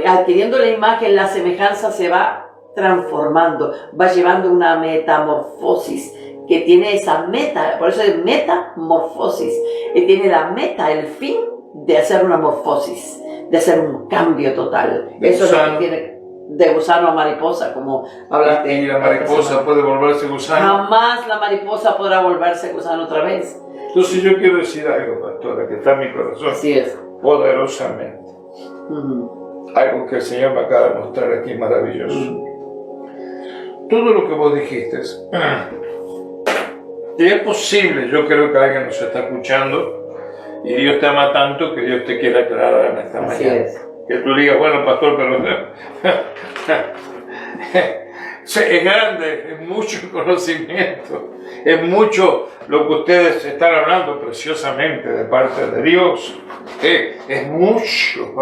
adquiriendo la imagen, la semejanza se va transformando, va llevando una metamorfosis, que tiene esa meta, por eso es metamorfosis, y tiene la meta, el fin de hacer una morfosis, de hacer un cambio total. Eso es lo que tiene. De gusano a mariposa, como hablaste. ¿Y la mariposa puede volverse gusano? Jamás la mariposa podrá volverse gusano otra vez. Entonces yo quiero decir algo, pastora, que está en mi corazón. Así es. Poderosamente. Algo que el Señor me acaba de mostrar aquí maravilloso. Todo lo que vos dijiste, y es posible, yo creo que alguien nos está escuchando y Dios te ama tanto que Dios te quiere aclarar en esta Así mañana. es. Que tú digas, bueno, pastor, pero es grande, es mucho conocimiento, es mucho lo que ustedes están hablando preciosamente de parte de Dios, es mucho.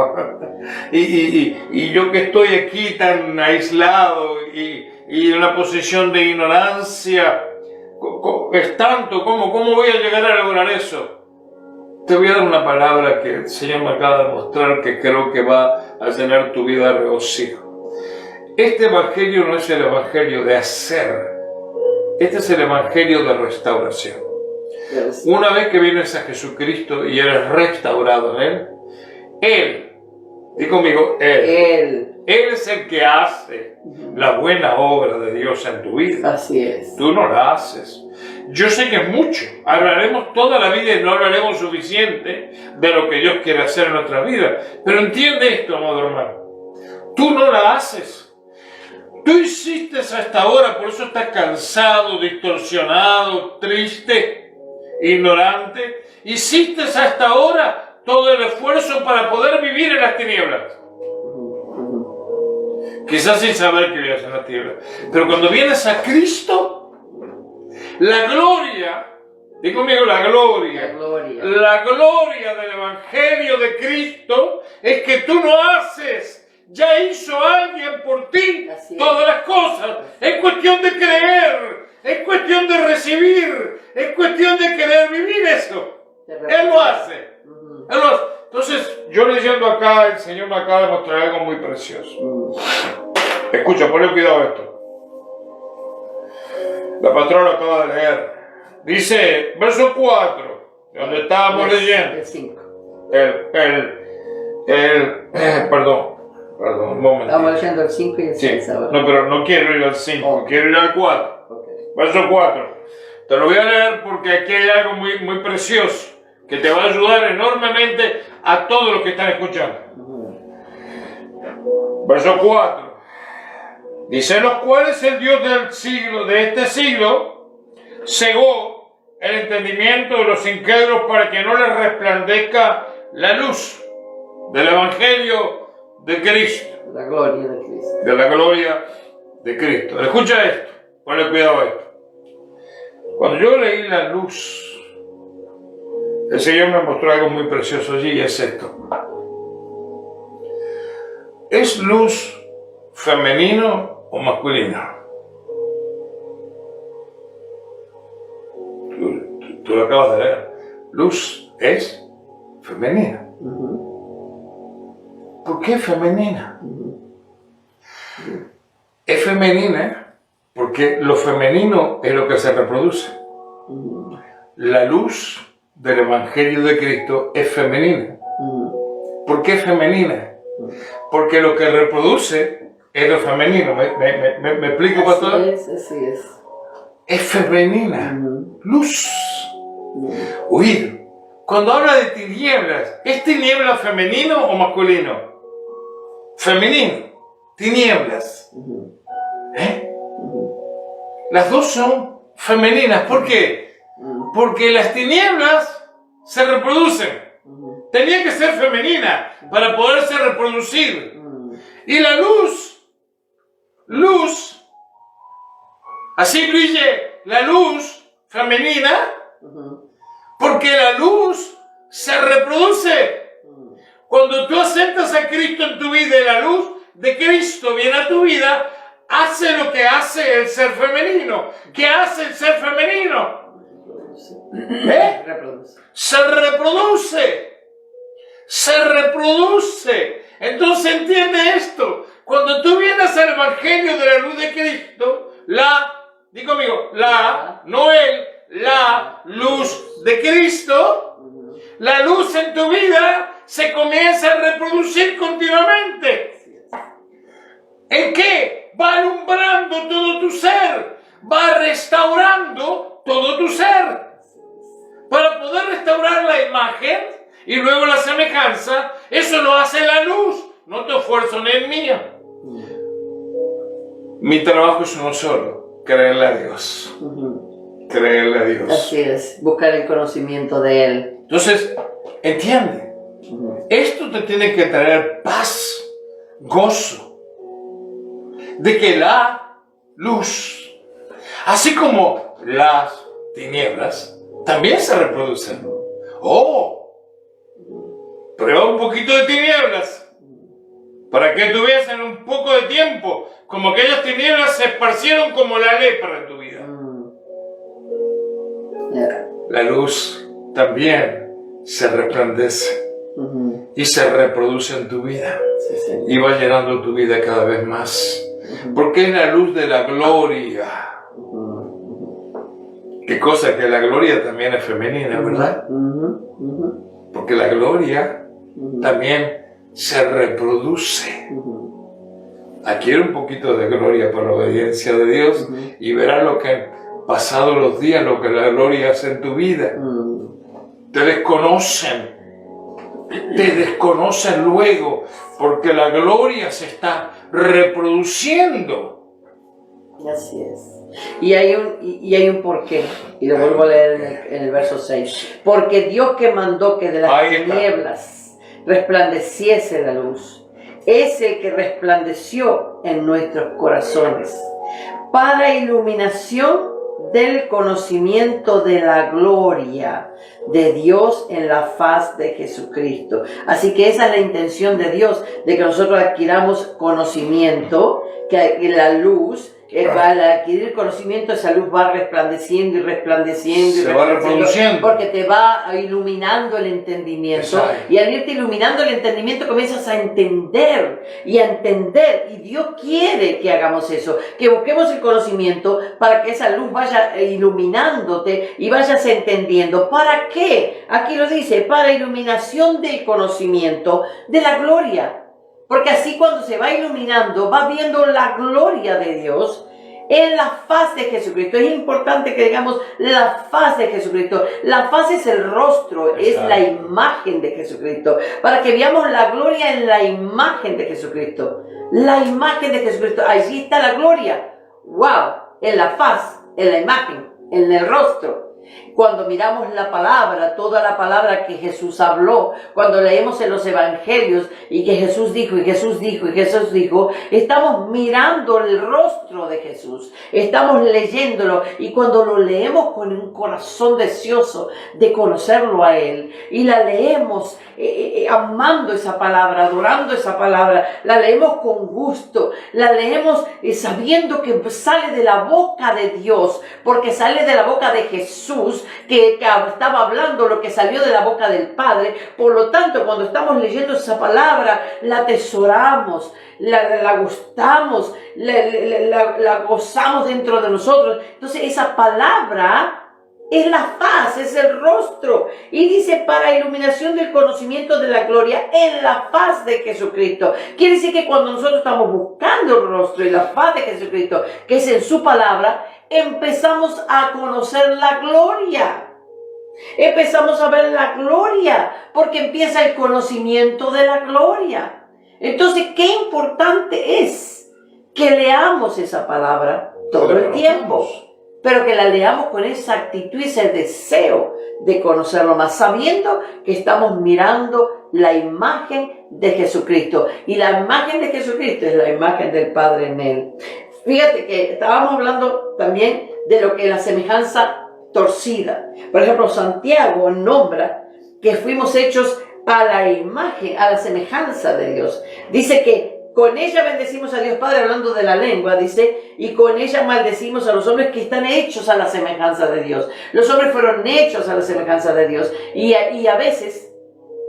Y yo que estoy aquí tan aislado y en una posición de ignorancia, es tanto, ¿cómo voy a llegar a lograr eso? Te voy a dar una palabra que el Señor me acaba de mostrar que creo que va a llenar tu vida de regocijo. Este evangelio no es el evangelio de hacer, este es el evangelio de restauración. Una vez que vienes a Jesucristo y eres restaurado en Él, di conmigo, Él es el que hace la buena obra de Dios en tu vida. Así es. Tú no la haces. Yo sé que es mucho, hablaremos toda la vida y no hablaremos suficiente de lo que Dios quiere hacer en nuestra vida. Pero entiende esto, amado hermano. Tú no la haces. Tú hiciste hasta ahora, por eso estás cansado, distorsionado, triste, ignorante. Hiciste hasta ahora todo el esfuerzo para poder vivir en las tinieblas. Quizás sin saber que vivías en las tinieblas. Pero cuando vienes a Cristo, la gloria, di conmigo la gloria del Evangelio de Cristo es que tú no haces, ya hizo alguien por ti todas las cosas. Es cuestión de creer, es cuestión de recibir, es cuestión de querer vivir eso. Él lo hace. Entonces, yo leyendo acá, el Señor me acaba de mostrar algo muy precioso. Escucha, ponle cuidado a esto. La pastora lo acaba de leer. Dice, verso 4, donde estábamos leyendo. El 5. Perdón, un momento. Estamos leyendo el 5 y el 6 Sí, ahora. no, pero no quiero ir al 5, quiero ir al 4. Okay. Verso 4. Te lo voy a leer porque aquí hay algo muy precioso que te va a ayudar enormemente a todos los que están escuchando. Verso 4. Dice, los cuales el Dios del siglo, de este siglo, cegó el entendimiento de los incrédulos para que no les resplandezca la luz del Evangelio de Cristo. La gloria de Cristo. De la gloria de Cristo. Escucha esto, ponle cuidado a esto. Cuando yo leí la luz, el Señor me mostró algo muy precioso allí y es esto. ¿Es luz femenino o masculino? Tú lo acabas de leer. Luz es femenina. ¿Por qué femenina? Es femenina porque lo femenino es lo que se reproduce. La luz del Evangelio de Cristo es femenina. ¿Por qué femenina? Porque lo que reproduce es lo femenino. ¿Me explico, pastor? Así es. Es femenina. Luz. Oír. Cuando habla de tinieblas, ¿es tiniebla femenino o masculino? Femenino. Tinieblas. Las dos son femeninas. ¿Por qué? Porque las tinieblas se reproducen. Tenía que ser femenina para poderse reproducir. Y la luz, así brille la luz femenina, porque la luz se reproduce. Cuando tú aceptas a Cristo en tu vida y la luz de Cristo viene a tu vida, hace lo que hace el ser femenino. ¿Qué hace el ser femenino? Se reproduce. Entonces entiende esto. Cuando tú vienes al Evangelio de la luz de Cristo, la luz de Cristo, la luz en tu vida se comienza a reproducir continuamente. ¿En qué? Va alumbrando todo tu ser, va restaurando todo tu ser. Para poder restaurar la imagen y luego la semejanza, eso lo hace la luz, no tu esfuerzo ni el mío. Mi trabajo es uno solo, creerle a Dios. Creerle a Dios. Así es, buscar el conocimiento de Él. Entonces, entiende, esto te tiene que traer paz, gozo, de que la luz, así como las tinieblas, también se reproducen. Prueba un poquito de tinieblas para que tú veas en un poco de tiempo como aquellas tinieblas se esparcieron como la lepra en tu vida. La luz también se resplandece y se reproduce en tu vida y va llenando tu vida cada vez más porque es la luz de la gloria. Qué cosa que la gloria también es femenina, ¿verdad? Porque la gloria también se reproduce. Adquiere un poquito de gloria por la obediencia de Dios y verás lo que pasado los días, lo que la gloria hace en tu vida. Te desconocen luego porque la gloria se está reproduciendo. Así es. Y hay un porqué, y lo vuelvo a leer en el verso 6. Porque Dios que mandó que de las tinieblas resplandeciese la luz, es el que resplandeció en nuestros corazones, para iluminación del conocimiento de la gloria de Dios en la faz de Jesucristo. Así que esa es la intención de Dios, de que nosotros adquiramos conocimiento, que la luz Al adquirir conocimiento, esa luz va resplandeciendo y resplandeciendo y se va reproduciendo, porque te va iluminando el entendimiento. Exacto. Y al irte iluminando el entendimiento comienzas a entender, y Dios quiere que hagamos eso, que busquemos el conocimiento para que esa luz vaya iluminándote y vayas entendiendo. ¿Para qué? Aquí lo dice, para iluminación del conocimiento de la gloria. Porque así cuando se va iluminando, va viendo la gloria de Dios en la faz de Jesucristo. Es importante que digamos la faz de Jesucristo. La faz es el rostro, es la imagen de Jesucristo. Para que veamos la gloria en la imagen de Jesucristo. La imagen de Jesucristo. Allí está la gloria. ¡Wow! En la faz, en la imagen, en el rostro. Cuando miramos la palabra, toda la palabra que Jesús habló, cuando leemos en los evangelios y que Jesús dijo, y Jesús dijo, y Jesús dijo, estamos mirando el rostro de Jesús, estamos leyéndolo, y cuando lo leemos con un corazón deseoso de conocerlo a Él, y la leemos amando esa palabra, adorando esa palabra, la leemos con gusto, la leemos sabiendo que sale de la boca de Dios, porque sale de la boca de Jesús, que estaba hablando lo que salió de la boca del Padre. Por lo tanto, cuando estamos leyendo esa palabra, la atesoramos, la gustamos, la gozamos dentro de nosotros. Entonces, esa palabra es la faz, es el rostro. Y dice, para iluminación del conocimiento de la gloria en la faz de Jesucristo. Quiere decir que cuando nosotros estamos buscando el rostro y la faz de Jesucristo, que es en su palabra, empezamos a conocer la gloria. Empezamos a ver la gloria, porque empieza el conocimiento de la gloria. Entonces, qué importante es que leamos esa palabra todo el tiempo, pero que la leamos con esa actitud y ese deseo de conocerlo más, sabiendo que estamos mirando la imagen de Jesucristo. Y la imagen de Jesucristo es la imagen del Padre en Él. Fíjate que estábamos hablando también de lo que es la semejanza torcida. Por ejemplo, Santiago nombra que fuimos hechos a la imagen, a la semejanza de Dios. Dice que con ella bendecimos a Dios Padre, hablando de la lengua, dice, y con ella maldecimos a los hombres que están hechos a la semejanza de Dios. Los hombres fueron hechos a la semejanza de Dios. Y a veces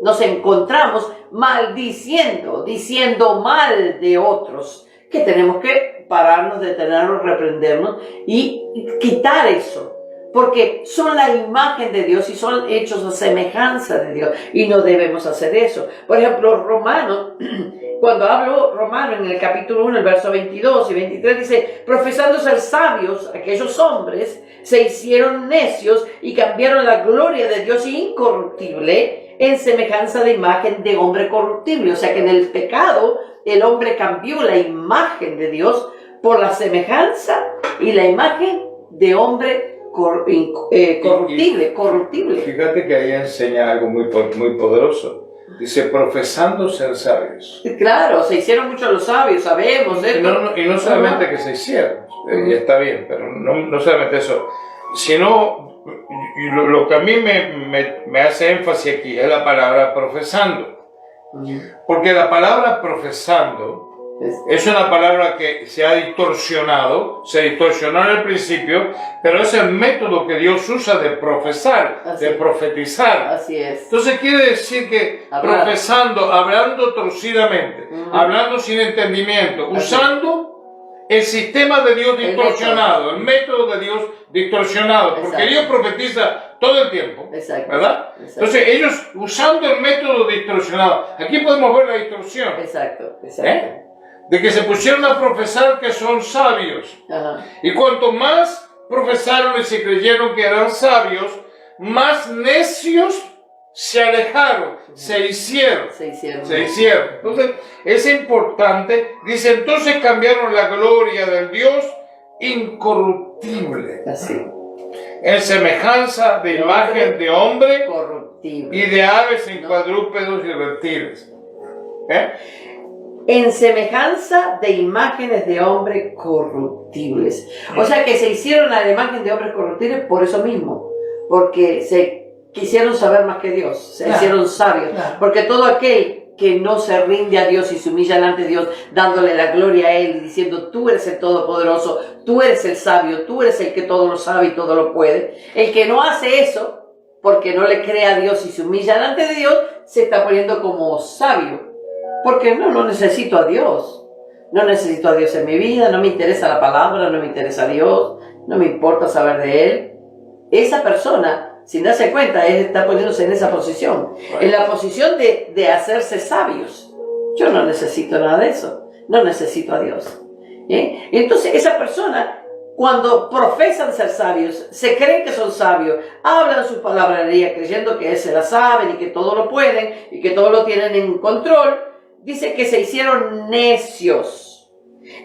nos encontramos maldiciendo, diciendo mal de otros, que tenemos que pararnos, detenernos, reprendernos y quitar eso. Porque son la imagen de Dios y son hechos a semejanza de Dios. Y no debemos hacer eso. Por ejemplo, Romanos, cuando hablo Romanos en el capítulo 1, el verso 22 y 23, dice, profesando ser sabios, aquellos hombres se hicieron necios y cambiaron la gloria de Dios incorruptible en semejanza de imagen de hombre corruptible. O sea que en el pecado el hombre cambió la imagen de Dios por la semejanza y la imagen de hombre corruptible. Fíjate que ahí enseña algo muy poderoso. Dice, profesando ser sabios. Claro, se hicieron muchos los sabios, sabemos. Y no solamente que se hicieron, y está bien, pero no solamente eso, sino lo que a mí me hace énfasis aquí es la palabra profesando. Porque la palabra profesando es una palabra que se distorsionó al principio, pero es el método que Dios usa de profesar, de profetizar. Así es. Entonces quiere decir que profesando, hablando torcidamente, hablando sin entendimiento, usando el sistema de Dios distorsionado, el método de Dios distorsionado, porque Dios profetiza todo el tiempo, ¿verdad? Entonces ellos usando el método distorsionado, aquí podemos ver la distorsión. Exacto. De que se pusieron a profesar que son sabios. Ajá. Y cuanto más profesaron y se creyeron que eran sabios, más necios se alejaron, se hicieron. Entonces, es importante, dice, entonces cambiaron la gloria del Dios incorruptible. Así. En semejanza de imagen de hombre corruptible. Y de aves en cuadrúpedos y reptiles. En semejanza de imágenes de hombres corruptibles. O sea que se hicieron a la imagen de hombres corruptibles por eso mismo, porque se quisieron saber más que Dios, se hicieron sabios, porque todo aquel que no se rinde a Dios y se humilla delante de Dios, dándole la gloria a Él y diciendo, tú eres el Todopoderoso, tú eres el sabio, tú eres el que todo lo sabe y todo lo puede. El que no hace eso, porque no le cree a Dios y se humilla delante de Dios, se está poniendo como sabio. Porque no necesito a Dios. No necesito a Dios en mi vida, no me interesa la palabra, no me interesa Dios, no me importa saber de Él. Esa persona, sin darse cuenta, está poniéndose en esa posición. En la posición de hacerse sabios. Yo no necesito nada de eso. No necesito a Dios. Entonces, esa persona, cuando profesan ser sabios, se creen que son sabios, hablan su palabrería creyendo que se la saben y que todo lo pueden y que todo lo tienen en control, dice que se hicieron necios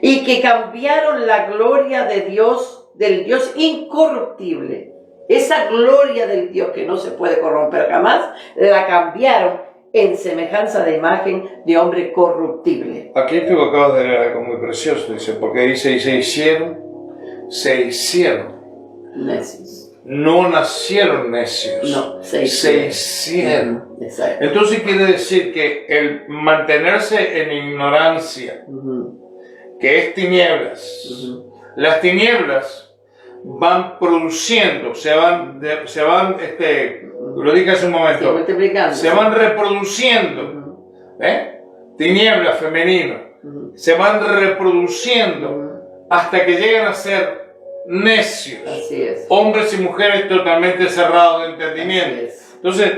y que cambiaron la gloria de Dios, del Dios incorruptible. Esa gloria del Dios que no se puede corromper jamás, la cambiaron en semejanza de imagen de hombre corruptible. Aquí tú acabas de leer algo muy precioso, dice, porque dice, y se hicieron. Necios. No nacieron necios. No, se hicieron. Exacto. Entonces quiere decir que el mantenerse en ignorancia, que es tinieblas, las tinieblas van produciendo, lo dije hace un momento, se van reproduciendo, tinieblas femenino, se van reproduciendo hasta que llegan a ser necios. Así es. Hombres y mujeres totalmente cerrados de entendimiento. Entonces,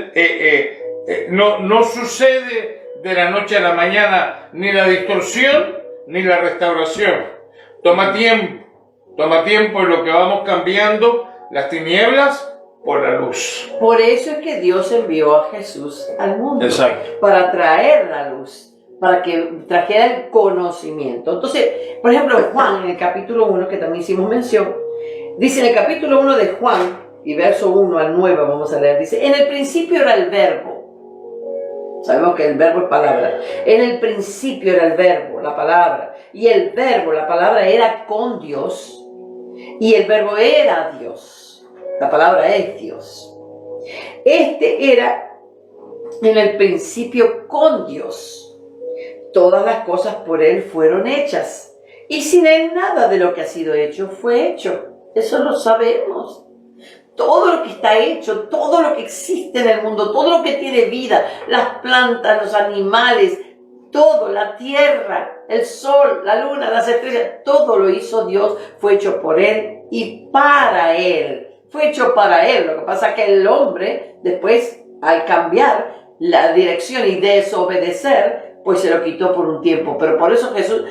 no sucede de la noche a la mañana ni la distorsión ni la restauración. Toma tiempo en lo que vamos cambiando las tinieblas por la luz. Por eso es que Dios envió a Jesús al mundo. Exacto. Para traer la luz, para que trajera el conocimiento. Entonces, por ejemplo, Juan, en el capítulo 1, que también hicimos mención, dice en el capítulo 1 de Juan, y verso 1 al 9 vamos a leer, dice, en el principio era el verbo. Sabemos que el verbo es palabra. En el principio era el verbo, la palabra. Y el verbo, la palabra, era con Dios. Y el verbo era Dios. La palabra es Dios. Este era en el principio con Dios. Todas las cosas por Él fueron hechas. Y sin Él nada de lo que ha sido hecho fue hecho. Eso lo sabemos. Todo lo que está hecho, todo lo que existe en el mundo, todo lo que tiene vida, las plantas, los animales, todo, la tierra, el sol, la luna, las estrellas, todo lo hizo Dios, fue hecho por Él y para Él. Fue hecho para Él. Lo que pasa es que el hombre, después, al cambiar la dirección y desobedecer, pues se lo quitó por un tiempo. Pero por eso Jesús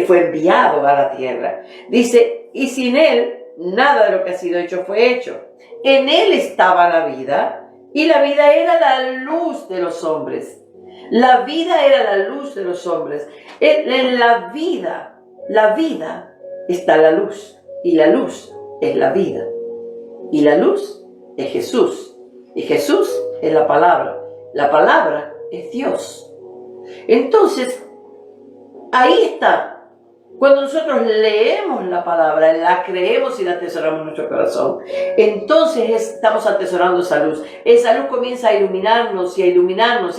fue enviado a la tierra. Dice, y sin Él, nada de lo que ha sido hecho fue hecho. En Él estaba la vida, y la vida era la luz de los hombres. La vida era la luz de los hombres. En la vida está la luz, y la luz es la vida. Y la luz es Jesús, y Jesús es la palabra es Dios. Entonces, ahí está. Cuando nosotros leemos la palabra, la creemos y la atesoramos en nuestro corazón, entonces estamos atesorando esa luz. Esa luz comienza a iluminarnos y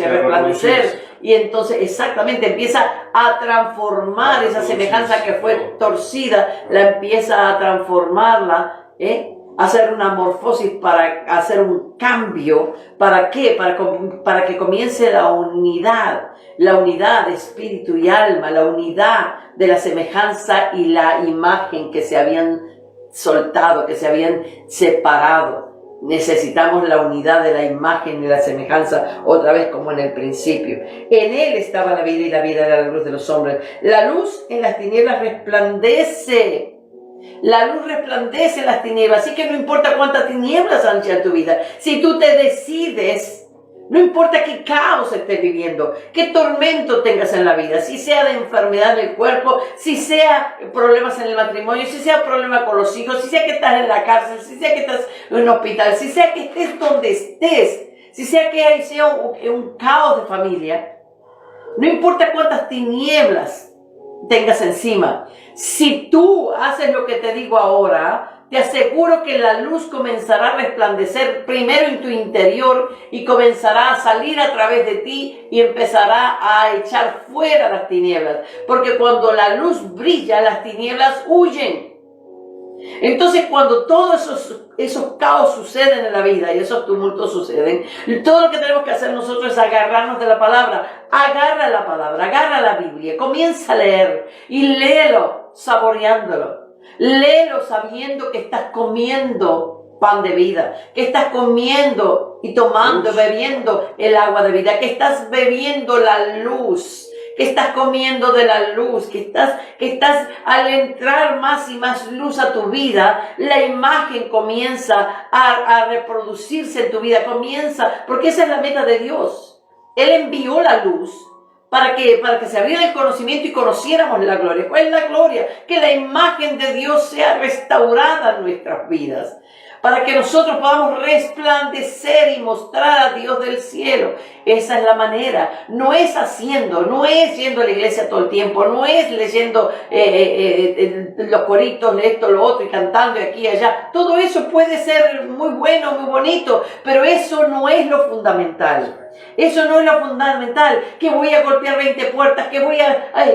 a resplandecer. Y entonces exactamente empieza a transformar esa semejanza que fue torcida, la empieza a transformarla, hacer una morfosis para hacer un cambio. ¿Para qué? Para que comience la unidad de espíritu y alma, la unidad de la semejanza y la imagen que se habían soltado, que se habían separado. Necesitamos la unidad de la imagen y la semejanza otra vez como en el principio. En Él estaba la vida y la vida era la luz de los hombres. La luz en las tinieblas resplandece. La luz resplandece en las tinieblas, así que no importa cuántas tinieblas haya en tu vida, si tú te decides, no importa qué caos estés viviendo, qué tormento tengas en la vida, si sea de enfermedad del cuerpo, si sea problemas en el matrimonio, si sea problema con los hijos, si sea que estás en la cárcel, si sea que estás en un hospital, si sea que estés donde estés, si sea que sea un caos de familia, no importa cuántas tinieblas tengas encima. Si tú haces lo que te digo ahora, te aseguro que la luz comenzará a resplandecer primero en tu interior y comenzará a salir a través de ti y empezará a echar fuera las tinieblas. Porque cuando la luz brilla, las tinieblas huyen. Entonces, cuando todos esos caos suceden en la vida y esos tumultos suceden, todo lo que tenemos que hacer nosotros es agarrarnos de la palabra. Agarra la palabra, agarra la Biblia, comienza a leer y léelo saboreándolo. Léelo sabiendo que estás comiendo pan de vida, que estás comiendo y tomando, bebiendo el agua de vida, que estás bebiendo la luz, que estás comiendo de la luz, que estás al entrar más y más luz a tu vida, la imagen comienza a reproducirse en tu vida, porque esa es la meta de Dios. Él envió la luz para que se abriera el conocimiento y conociéramos la gloria. ¿Cuál es la gloria? Que la imagen de Dios sea restaurada en nuestras vidas, para que nosotros podamos resplandecer y mostrar a Dios del cielo. Esa es la manera. No es yendo a la iglesia todo el tiempo, no es leyendo los coritos, esto, lo otro, y cantando aquí y allá. Todo eso puede ser muy bueno, muy bonito, pero eso no es lo fundamental. Eso no es lo fundamental, que voy a golpear 20 puertas, que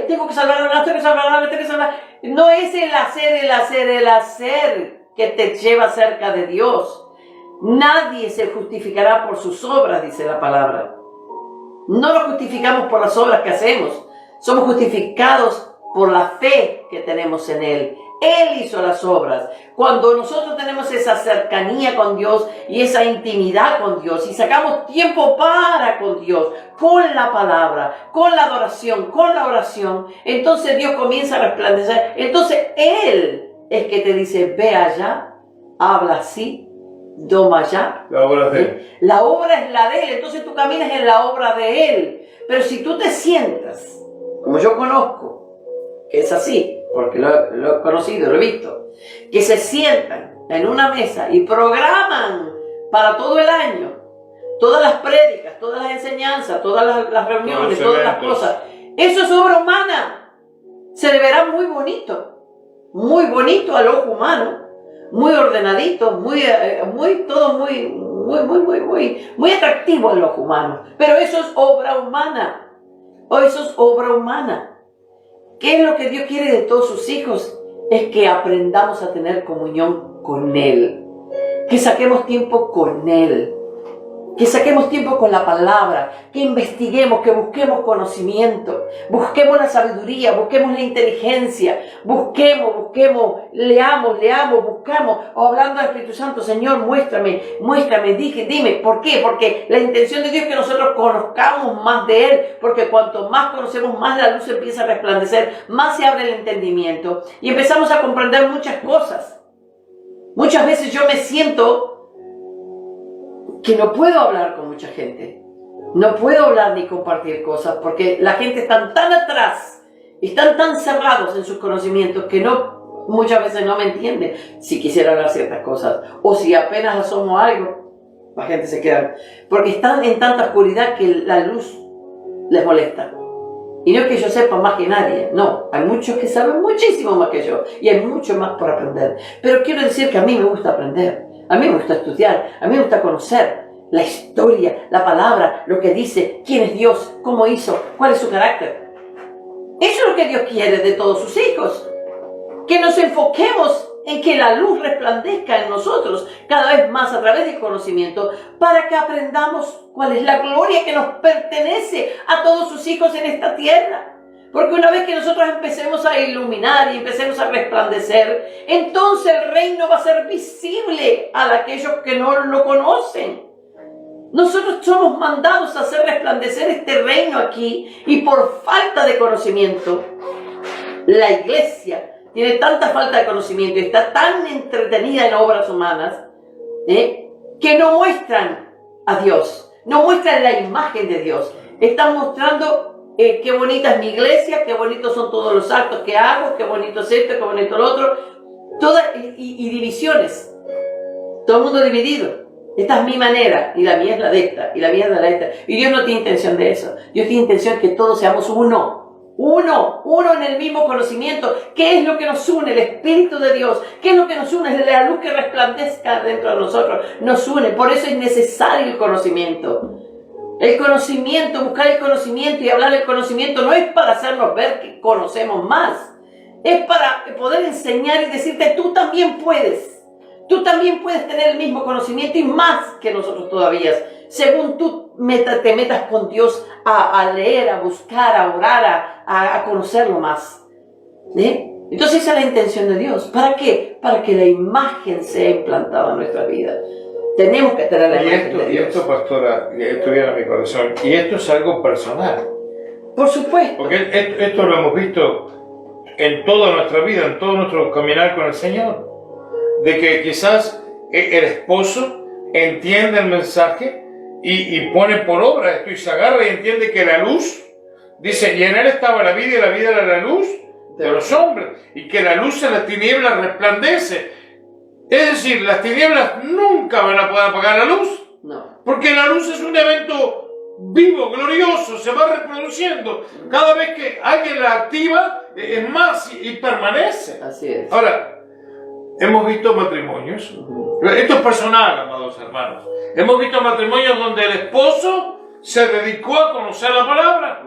tengo que salvar a tengo que salvar. No es el hacer que te lleva cerca de Dios. Nadie se justificará por sus obras, dice la palabra. No nos justificamos por las obras que hacemos, somos justificados por la fe que tenemos en Él. Él hizo las obras. Cuando nosotros tenemos esa cercanía con Dios y esa intimidad con Dios y sacamos tiempo con Dios, con la palabra, con la adoración, con la oración, entonces Dios comienza a resplandecer. Entonces Él es que te dice, ve allá, habla así, toma allá. La obra es de Él. La obra es la de Él, entonces tú caminas en la obra de Él. Pero si tú te sientas, como yo conozco, que es así, porque lo he conocido, lo he visto, que se sientan en una mesa y programan para todo el año todas las prédicas, todas las enseñanzas, todas las reuniones, todas las cosas. Eso es obra humana. Se le verá muy bonito al ojo humano, muy ordenadito, muy atractivo al ojo humano. Pero eso es obra humana. ¿Qué es lo que Dios quiere de todos sus hijos? Es que aprendamos a tener comunión con Él, que saquemos tiempo con Él, que saquemos tiempo con la palabra, que investiguemos, que busquemos conocimiento, busquemos la sabiduría, busquemos la inteligencia, busquemos, leamos, buscamos, o hablando al Espíritu Santo, Señor, muéstrame, dime, ¿por qué? Porque la intención de Dios es que nosotros conozcamos más de Él, porque cuanto más conocemos, más la luz empieza a resplandecer, más se abre el entendimiento, y empezamos a comprender muchas cosas. Muchas veces yo me siento que no puedo hablar con mucha gente, no puedo hablar ni compartir cosas, porque la gente está tan atrás, están tan cerrados en sus conocimientos que muchas veces no me entienden si quisiera hablar ciertas cosas, o si apenas asomo algo, la gente se queda, porque están en tanta oscuridad que la luz les molesta. Y no es que yo sepa más que nadie, no, hay muchos que saben muchísimo más que yo, y hay mucho más por aprender, pero quiero decir que a mí me gusta aprender. A mí me gusta estudiar, a mí me gusta conocer la historia, la palabra, lo que dice, quién es Dios, cómo hizo, cuál es su carácter. Eso es lo que Dios quiere de todos sus hijos. Que nos enfoquemos en que la luz resplandezca en nosotros cada vez más a través del conocimiento, para que aprendamos cuál es la gloria que nos pertenece a todos sus hijos en esta tierra. Porque una vez que nosotros empecemos a iluminar y empecemos a resplandecer, entonces el reino va a ser visible a aquellos que no lo conocen. Nosotros somos mandados a hacer resplandecer este reino aquí, y por falta de conocimiento, la iglesia tiene tanta falta de conocimiento y está tan entretenida en obras humanas, que no muestran a Dios, no muestran la imagen de Dios. Están mostrando qué bonita es mi iglesia, qué bonitos son todos los actos que hago, qué bonito es esto, qué bonito lo otro. Y divisiones. Todo el mundo dividido. Esta es mi manera, y la mía es la de esta, y la mía es la de esta. Y Dios no tiene intención de eso. Dios tiene intención que todos seamos uno. Uno en el mismo conocimiento. ¿Qué es lo que nos une? El Espíritu de Dios. ¿Qué es lo que nos une? Es la luz que resplandezca dentro de nosotros. Nos une. Por eso es necesario el conocimiento. El conocimiento, buscar el conocimiento y hablar del conocimiento no es para hacernos ver que conocemos más. Es para poder enseñar y decirte, tú también puedes. Tú también puedes tener el mismo conocimiento y más que nosotros todavía. Según tú te metas con Dios a leer, a buscar, a orar, a conocerlo más. Entonces esa es la intención de Dios. ¿Para qué? Para que la imagen sea implantada en nuestra vida. Tenemos que tener la imagen de Dios. Y esto, pastora, esto viene a mi corazón. Y esto es algo personal. Por supuesto. Porque esto lo hemos visto en toda nuestra vida, en todo nuestro caminar con el Señor. De que quizás el esposo entiende el mensaje y pone por obra esto y se agarra y entiende que la luz, dice, y en él estaba la vida y la vida era la luz de los hombres, y que la luz en las tinieblas resplandece. Es decir, las tinieblas nunca van a poder apagar la luz, No. porque la luz es un evento vivo, glorioso, se va reproduciendo. Cada vez que alguien la activa, es más y permanece. Así es. Ahora, hemos visto matrimonios, esto es personal, amados hermanos, hemos visto matrimonios donde el esposo se dedicó a conocer la palabra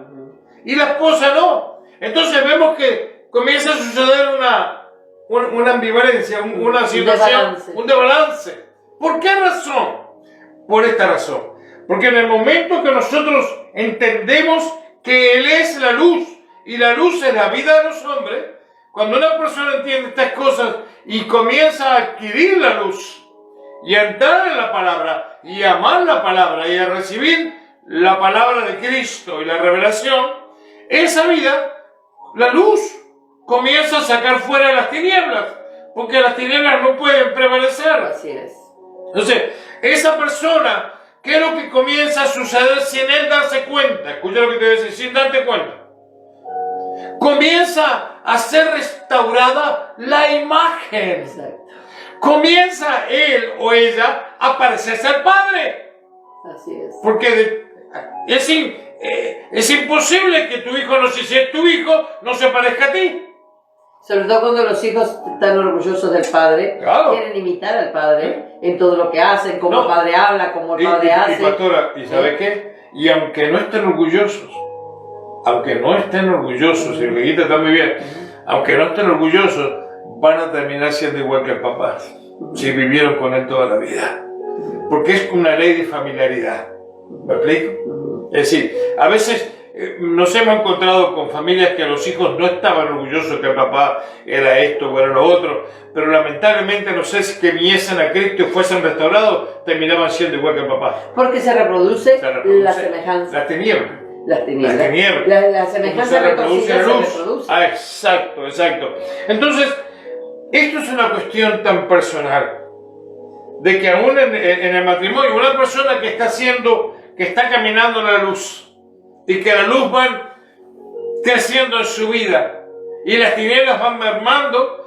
y la esposa no. Entonces vemos que comienza a suceder una ambivalencia, una situación, un desbalance. ¿Por qué razón? Por esta razón. Porque en el momento que nosotros entendemos que Él es la luz y la luz es la vida de los hombres, cuando una persona entiende estas cosas y comienza a adquirir la luz y a entrar en la palabra y a amar la palabra y a recibir la palabra de Cristo y la revelación, esa vida, la luz, comienza a sacar fuera las tinieblas, porque las tinieblas no pueden prevalecer. Así es. Entonces, esa persona, ¿qué es lo que comienza a suceder sin él darse cuenta? Escucha lo que te voy a decir, sin darte cuenta. Comienza a ser restaurada la imagen. Exacto. Comienza él o ella a parecerse al Padre. Así es. Porque es imposible que tu hijo no se parezca a ti. Sobre todo cuando los hijos están orgullosos del padre, Claro. quieren imitar al padre en todo lo que hacen, como el padre habla, como el padre hace. Y pastora, ¿y sabe qué? Y aunque no estén orgullosos, y lo dijiste está muy bien, aunque no estén orgullosos, van a terminar siendo igual que el papá, si vivieron con él toda la vida. Porque es una ley de familiaridad. ¿Me explico? Es decir, a veces nos hemos encontrado con familias que los hijos no estaban orgullosos que el papá era esto o era lo otro, pero lamentablemente no sé si que viniesen a Cristo y fuesen restaurados, terminaban siendo igual que el papá. Porque se reproduce la semejanza. Las tinieblas. Las tinieblas. Las tinieblas. La semejanza reproduce la luz. se reproduce. Ah, exacto. Entonces, esto es una cuestión tan personal, de que aún en el matrimonio, una persona que está caminando en la luz, y que la luz va creciendo en su vida, y las tinieblas van mermando,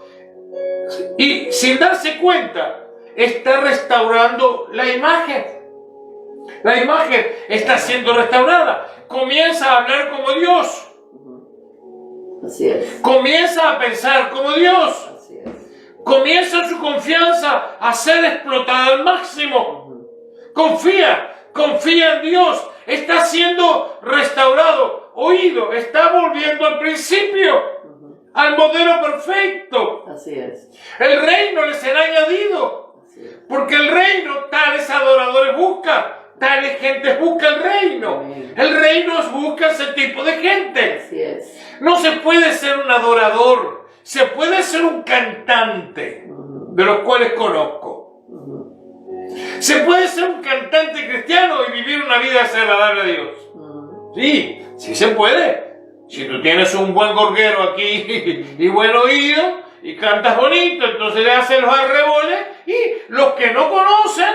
y sin darse cuenta, está restaurando la imagen. La imagen está siendo restaurada. Comienza a hablar como Dios. Así es. Comienza a pensar como Dios. Así es. Comienza su confianza a ser explotada al máximo. Confía en Dios. Está siendo restaurado. Oído, está volviendo al principio, al modelo perfecto. Así es. El reino le será añadido. Así es. Porque el reino, tales adoradores busca. Tales gentes busca el reino. Amén. El reino busca ese tipo de gente. Así es. No se puede ser un adorador, se puede ser un cantante, de los cuales conozco. Se puede ser un cantante cristiano y vivir una vida agradable a Dios. Sí se puede. Si tú tienes un buen gorguero aquí y buen oído y cantas bonito, entonces le hacen los arreboles y los que no conocen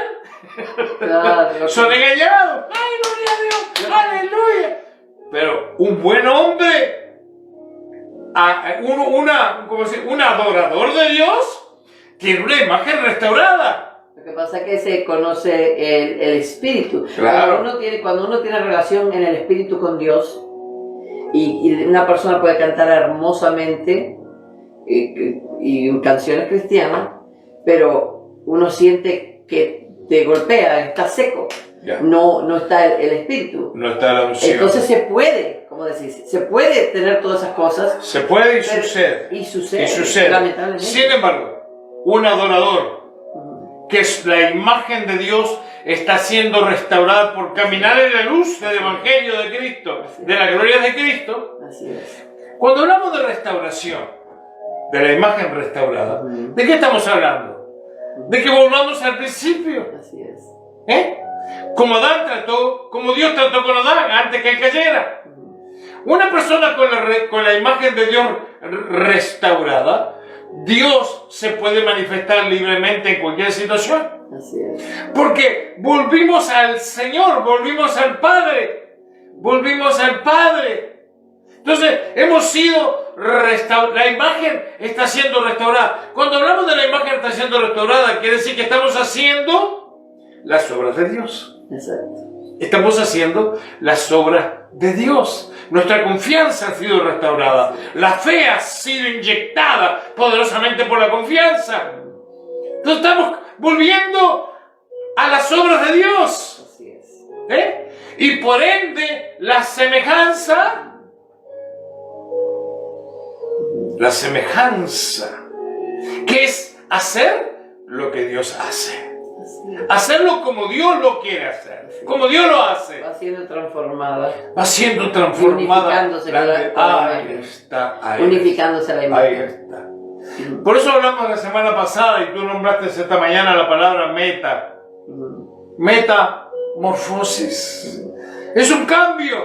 Claro, son engañados. ¡Ay, gloria a Dios! ¡Aleluya! Pero un buen hombre, un adorador de Dios, tiene una imagen restaurada. Lo que pasa es que se conoce el espíritu. Claro. Cuando uno tiene relación en el espíritu con Dios, y una persona puede cantar hermosamente y canciones cristianas, pero uno siente que te golpea, está seco, no está el espíritu. No está la unción. Entonces se puede, como decís, se puede tener todas esas cosas. Se puede y sucede. Y sucede, lamentablemente. Sin embargo, un adorador, que es la imagen de Dios, está siendo restaurada por caminar en la luz del Evangelio de Cristo, de la gloria de Cristo. Así es. Cuando hablamos de restauración, de la imagen restaurada, ¿de qué estamos hablando? De que volvamos al principio. Así es. Como Dios trató con Adán antes que él cayera. Una persona con la imagen de Dios restaurada, Dios se puede manifestar libremente en cualquier situación. Así es. Porque volvimos al Señor, volvimos al Padre. Entonces, hemos sido restaurados. La imagen está siendo restaurada. Cuando hablamos de la imagen está siendo restaurada, quiere decir que estamos haciendo las obras de Dios. Exacto. Estamos haciendo las obras de Dios. Nuestra confianza ha sido restaurada. La fe ha sido inyectada poderosamente por la confianza. Entonces estamos volviendo a las obras de Dios. Así es. Y por ende, la semejanza, que es hacer lo que Dios hace. Hacerlo como Dios lo quiere hacer, como Dios lo hace. Va siendo transformada. Unificándose unificándose a la imagen. Ahí está. Por eso hablamos la semana pasada y tú nombraste esta mañana la palabra metamorfosis. Es un cambio.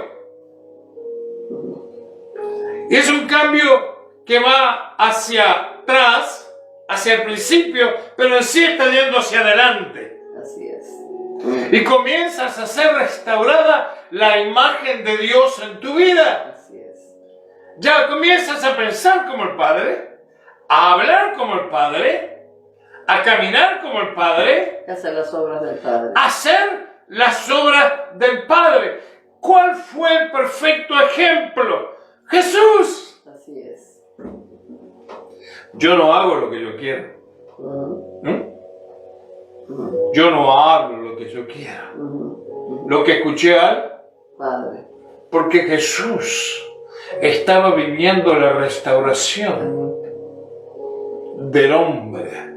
Y es un cambio que va hacia atrás, hacia el principio, pero en sí está yendo hacia adelante. Así es. Y comienzas a ser restaurada la imagen de Dios en tu vida. Así es. Ya comienzas a pensar como el Padre, a hablar como el Padre, a caminar como el Padre, Hacer las obras del Padre. a hacer las obras del Padre. ¿Cuál fue el perfecto ejemplo? Jesús. Así es. Yo no hago lo que yo quiero. Yo no hablo lo que yo quiero. Lo que escuché al Padre. Porque Jesús estaba viviendo la restauración del hombre.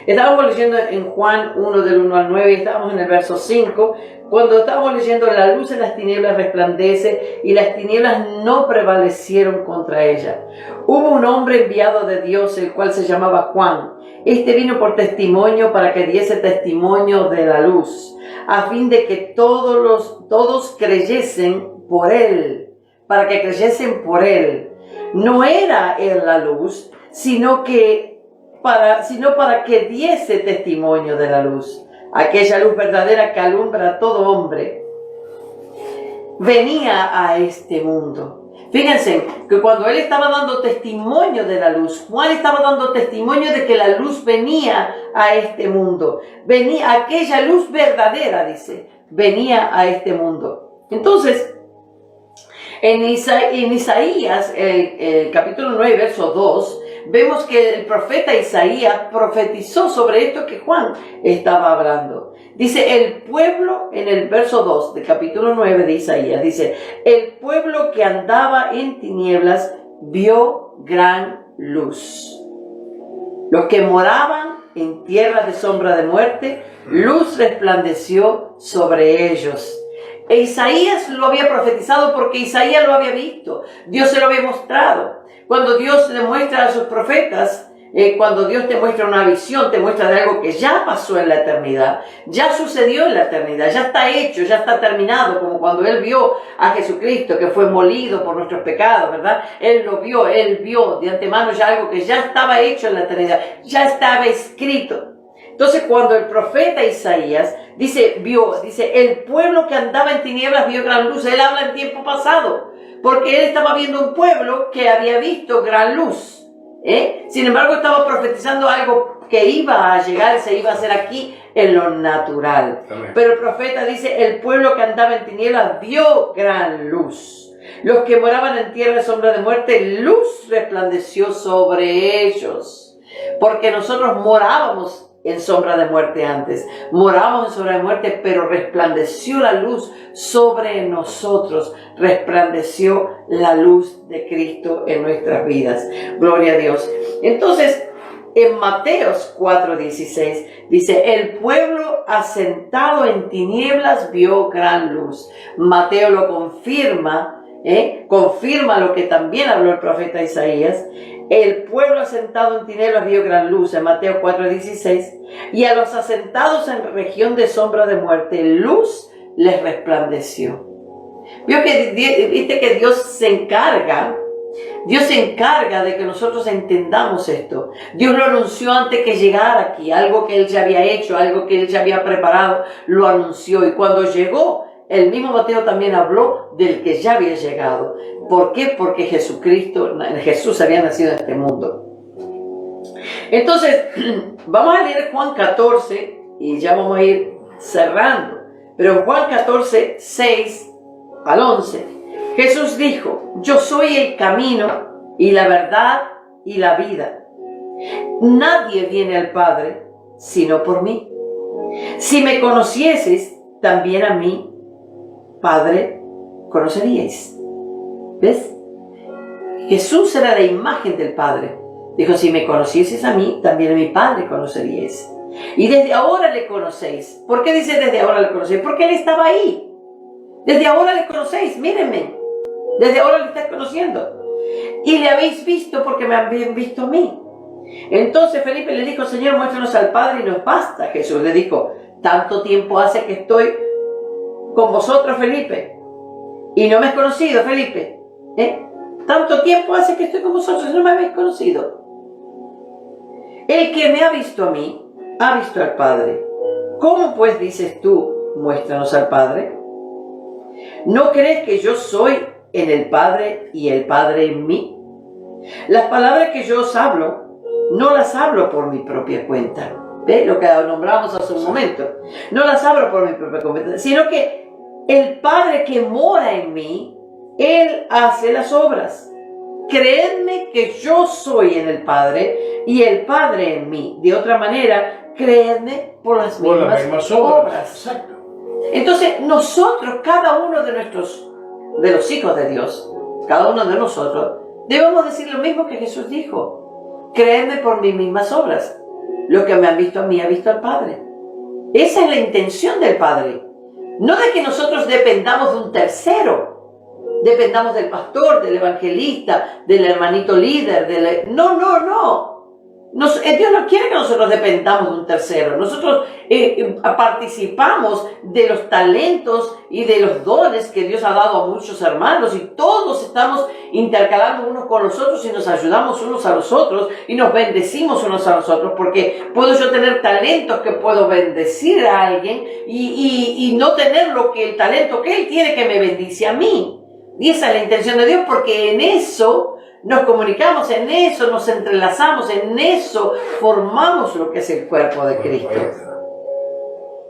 Estábamos leyendo en Juan 1 del 1 al 9 y estábamos en el verso 5, cuando estábamos leyendo: la luz en las tinieblas resplandece y las tinieblas no prevalecieron contra ella. Hubo un hombre enviado de Dios, el cual se llamaba Juan. Este vino por testimonio para que diese testimonio de la luz, a fin de que todos creyesen por él, para que creyesen por él. No era él la luz, sino para que diese testimonio de la luz, aquella luz verdadera que alumbra a todo hombre. Venía a este mundo. Fíjense que cuando él estaba dando testimonio de la luz, Juan estaba dando testimonio de que la luz venía a este mundo. Venía aquella luz verdadera, dice, venía a este mundo. Entonces, en Isaías, el capítulo 9, verso 2, vemos que el profeta Isaías profetizó sobre esto que Juan estaba hablando. Dice, el pueblo, en el verso 2 del capítulo 9 de Isaías, dice: el pueblo que andaba en tinieblas vio gran luz. Los que moraban en tierra de sombra de muerte, luz resplandeció sobre ellos. E Isaías lo había profetizado porque Isaías lo había visto. Dios se lo había mostrado. Cuando Dios le muestra a sus profetas, cuando Dios te muestra una visión, te muestra de algo que ya pasó en la eternidad, ya sucedió en la eternidad, ya está hecho, ya está terminado, como cuando Él vio a Jesucristo que fue molido por nuestros pecados, ¿verdad? Él vio de antemano ya algo que ya estaba hecho en la eternidad, ya estaba escrito. Entonces, cuando el profeta Isaías dice, el pueblo que andaba en tinieblas vio gran luz, él habla en tiempo pasado, porque él estaba viendo un pueblo que había visto gran luz. Sin embargo, estaba profetizando algo que iba a llegar, se iba a hacer aquí en lo natural. Amén. Pero el profeta dice, el pueblo que andaba en tinieblas vio gran luz. Los que moraban en tierra de sombra de muerte, luz resplandeció sobre ellos. Porque nosotros morábamos en sombra de muerte antes. Morábamos en sombra de muerte, pero resplandeció la luz sobre nosotros. Resplandeció la luz de Cristo en nuestras vidas. Gloria a Dios. Entonces, en Mateos 4:16 dice, el pueblo asentado en tinieblas vio gran luz. Mateo lo confirma, confirma lo que también habló el profeta Isaías. El pueblo asentado en tinieblas vio gran luz, en Mateo 4:16. Y a los asentados en región de sombra de muerte, luz les resplandeció. Vio que, viste que Dios se encarga de que nosotros entendamos esto. Dios lo anunció antes que llegara aquí, algo que Él ya había hecho, algo que Él ya había preparado, lo anunció. Y cuando llegó, el mismo Mateo también habló del que ya había llegado. ¿Por qué? Porque Jesús había nacido en este mundo. Entonces, vamos a leer Juan 14 y ya vamos a ir cerrando. Pero en Juan 14, 6 al 11, Jesús dijo, yo soy el camino y la verdad y la vida. Nadie viene al Padre sino por mí. Si me conocieses, también a mí, Padre, conoceríais. ¿Ves? Jesús era la imagen del Padre. Dijo, si me conocieses a mí, también a mi Padre conoceríais. Y desde ahora le conocéis. ¿Por qué dice desde ahora le conocéis? Porque Él estaba ahí. Desde ahora le conocéis, mírenme. Desde ahora le estáis conociendo. Y le habéis visto porque me habéis visto a mí. Entonces Felipe le dijo, Señor, muéstranos al Padre y nos basta. Jesús le dijo, tanto tiempo hace que estoy con vosotros, Felipe, y no me has conocido, Felipe. Tanto tiempo hace que estoy con vosotros y no me habéis conocido. El que me ha visto a mí, ha visto al Padre. ¿Cómo pues dices tú, muéstranos al Padre? ¿No crees que yo soy en el Padre y el Padre en mí? Las palabras que yo os hablo, no las hablo por mi propia cuenta. ¿Ve? Lo que nombramos hace un momento. No las hablo por mi propia cuenta, sino que el Padre que mora en mí, Él hace las obras. Creedme que yo soy en el Padre y el Padre en mí. De otra manera, creedme por las mismas obras. Exacto. Entonces, nosotros, cada uno de los hijos de Dios, cada uno de nosotros, debemos decir lo mismo que Jesús dijo. Creedme por mis mismas obras. Lo que me han visto a mí, ha visto al Padre. Esa es la intención del Padre. No de que nosotros dependamos de un tercero, dependamos del pastor, del evangelista, del hermanito líder, no. Dios no quiere que nosotros dependamos de un tercero. Nosotros participamos de los talentos y de los dones que Dios ha dado a muchos hermanos, y todos estamos intercalando unos con los otros y nos ayudamos unos a los otros y nos bendecimos unos a los otros, porque puedo yo tener talentos que puedo bendecir a alguien y no tener el talento que Él tiene que me bendice a mí. Y esa es la intención de Dios, porque en eso nos comunicamos, en eso nos entrelazamos, en eso formamos lo que es el cuerpo de Cristo.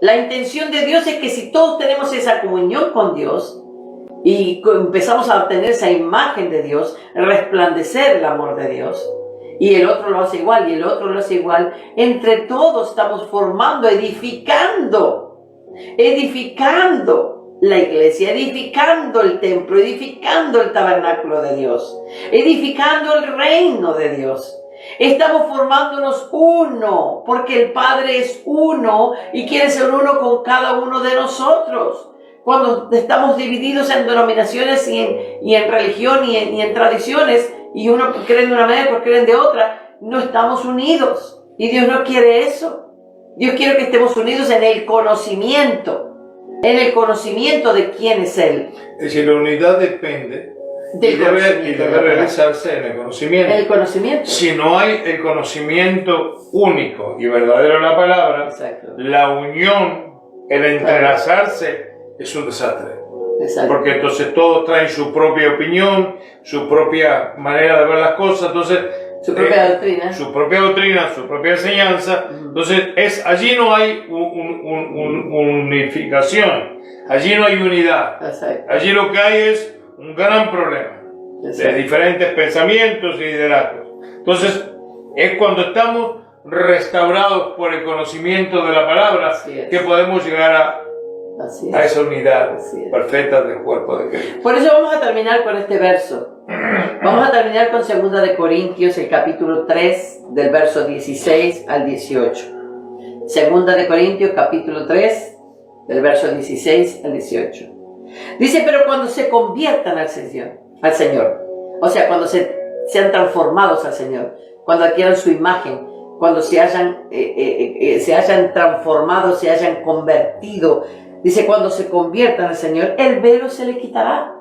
La intención de Dios es que si todos tenemos esa comunión con Dios y empezamos a obtener esa imagen de Dios, resplandecer el amor de Dios, y el otro lo hace igual, y el otro lo hace igual, entre todos estamos formando, edificando la iglesia, edificando el templo, edificando el tabernáculo de Dios, edificando el reino de Dios. Estamos formándonos uno, porque el Padre es uno y quiere ser uno con cada uno de nosotros. Cuando estamos divididos en denominaciones y en religión y en tradiciones, y uno cree de una manera y otro cree de otra, no estamos unidos. Y Dios no quiere eso. Dios quiere que estemos unidos en el conocimiento de quién es Él. Es decir, la unidad depende y debe realizarse en el conocimiento. El conocimiento. Si no hay el conocimiento único y verdadero de la palabra, exacto, la unión, el entrelazarse, es un desastre. Exacto. Porque entonces todos traen su propia opinión, su propia manera de ver las cosas, entonces su propia doctrina. Su propia doctrina, su propia enseñanza. Entonces, allí no hay unificación, allí no hay unidad. Exacto. Allí lo que hay es un gran problema de diferentes pensamientos y liderazgos. Entonces, es cuando estamos restaurados por el conocimiento de la palabra que podemos llegar a esa unidad perfecta del cuerpo de Cristo. Por eso vamos a terminar con este verso. Vamos a terminar con 2 de Corintios, el capítulo 3, del verso 16 al 18. 2 de Corintios, capítulo 3, del verso 16 al 18. Dice, pero cuando se conviertan al Señor, o sea, cuando sean transformados al Señor, cuando adquieran su imagen, cuando se hayan transformado, se hayan convertido, dice, cuando se conviertan al Señor, el velo se le quitará.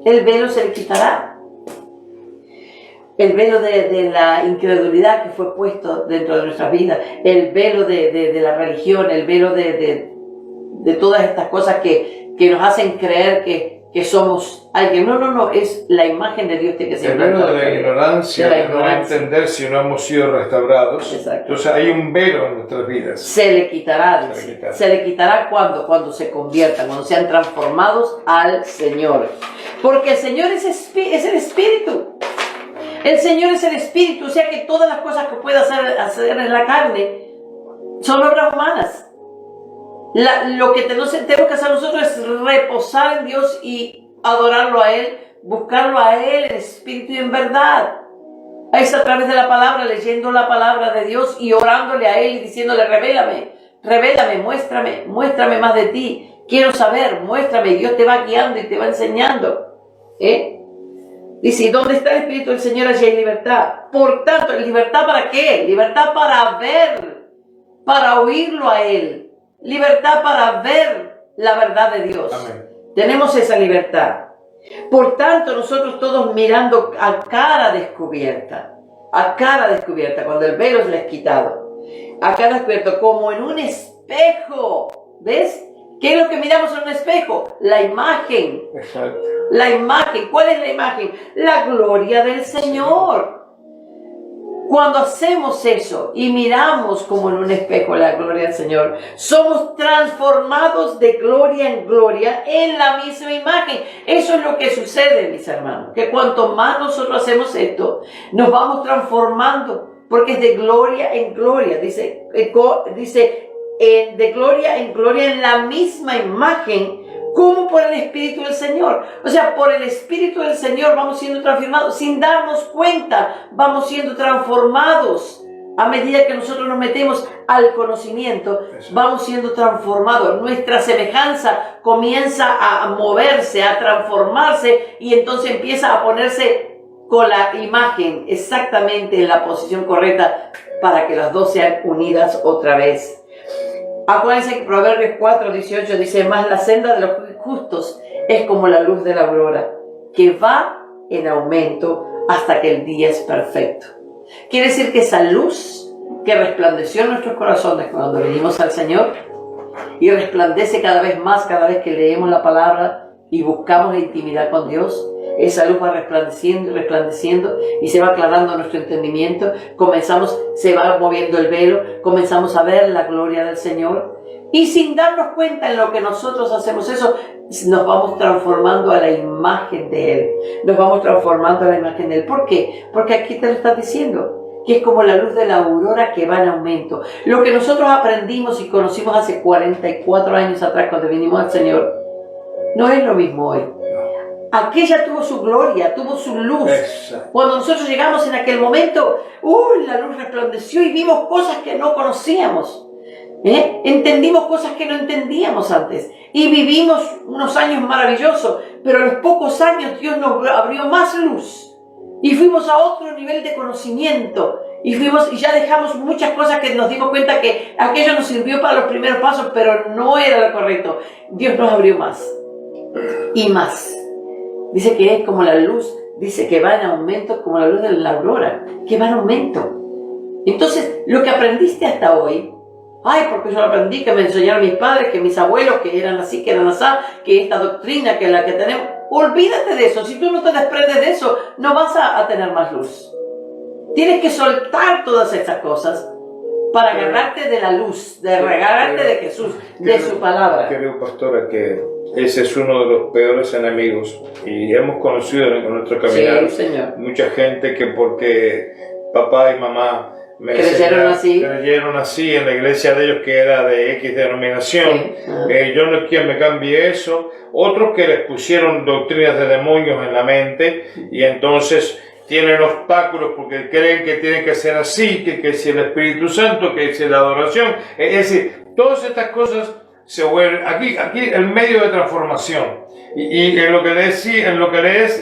El velo se le quitará. El velo de la incredulidad que fue puesto dentro de nuestras vidas, el velo de la religión, el velo de todas estas cosas que nos hacen creer que somos alguien. No, es la imagen de Dios que se el velo de la ignorancia, de no entender si no hemos sido restaurados. Exacto. Entonces hay un velo en nuestras vidas. Se le quitará, dice. Se le quitará cuando se conviertan, cuando sean transformados al Señor. Porque el Señor es el Espíritu. El Señor es el Espíritu, o sea que todas las cosas que pueda hacer en la carne son obras humanas. Lo que tenemos que hacer nosotros es reposar en Dios y adorarlo a Él, buscarlo a Él en espíritu y en verdad. Es a través de la palabra, leyendo la palabra de Dios y orándole a Él y diciéndole, revélame, muéstrame más de ti. Quiero saber, muéstrame. Y Dios te va guiando y te va enseñando. Dice, ¿dónde está el Espíritu del Señor? Allí hay libertad. Por tanto, ¿libertad para qué? Libertad para ver, para oírlo a Él. Libertad para ver la verdad de Dios. Amén. Tenemos esa libertad. Por tanto, nosotros todos mirando a cara descubierta, cuando el velo se les quitado, a cara descubierta, como en un espejo. ¿Ves? ¿Qué es lo que miramos en un espejo? La imagen. Exacto. La imagen. ¿Cuál es la imagen? La gloria del Señor. Cuando hacemos eso y miramos como en un espejo la gloria del Señor, somos transformados de gloria en gloria en la misma imagen. Eso es lo que sucede, mis hermanos, que cuanto más nosotros hacemos esto, nos vamos transformando, porque es de gloria en gloria, dice de gloria en gloria en la misma imagen, como por el Espíritu del Señor. O sea, por el Espíritu del Señor vamos siendo transformados, sin darnos cuenta, vamos siendo transformados. A medida que nosotros nos metemos al conocimiento, vamos siendo transformados. Nuestra semejanza comienza a moverse, a transformarse, y entonces empieza a ponerse con la imagen exactamente en la posición correcta para que las dos sean unidas otra vez. Acuérdense que Proverbios 4:18 dice, más la senda de los justos es como la luz de la aurora, que va en aumento hasta que el día es perfecto. Quiere decir que esa luz que resplandeció en nuestros corazones cuando venimos al Señor, y resplandece cada vez más cada vez que leemos la palabra y buscamos la intimidad con Dios, esa luz va resplandeciendo y se va aclarando nuestro entendimiento, se va moviendo el velo, comenzamos a ver la gloria del Señor, y sin darnos cuenta en lo que nosotros hacemos eso, nos vamos transformando a la imagen de Él, ¿Por qué? Porque aquí te lo está diciendo, que es como la luz de la aurora que va en aumento. Lo que nosotros aprendimos y conocimos hace 44 años atrás cuando vinimos al Señor, no es lo mismo hoy. Aquella tuvo su gloria, tuvo su luz. Exacto. Cuando nosotros llegamos en aquel momento, la luz resplandeció y vimos cosas que no conocíamos. Entendimos cosas que no entendíamos antes. Y vivimos unos años maravillosos, pero a los pocos años Dios nos abrió más luz. Y fuimos a otro nivel de conocimiento. Y ya dejamos muchas cosas que nos dimos cuenta que aquello nos sirvió para los primeros pasos, pero no era lo correcto. Dios nos abrió más. Y más. Dice que es como la luz, dice que va en aumento como la luz de la aurora, que va en aumento. Entonces, lo que aprendiste hasta hoy, porque yo lo aprendí, que me enseñaron mis padres, que mis abuelos, que eran así, que eran así, que esta doctrina, que es la que tenemos, olvídate de eso. Si tú no te desprendes de eso, no vas a tener más luz. Tienes que soltar todas estas cosas para agarrarte de la luz, de agarrarte de Jesús, de su palabra. Creo, pastora, que ese es uno de los peores enemigos. Y hemos conocido en nuestro caminar Sí, Señor. mucha gente que porque papá y mamá creyeron así en la iglesia de ellos, que era de X denominación. Sí. Yo no es quien me cambie eso. Otros que les pusieron doctrinas de demonios en la mente y entonces tienen obstáculos porque creen que tienen que ser así, que si el Espíritu Santo, que si la adoración. Es decir, todas estas cosas se vuelven aquí el medio de transformación. Y en lo que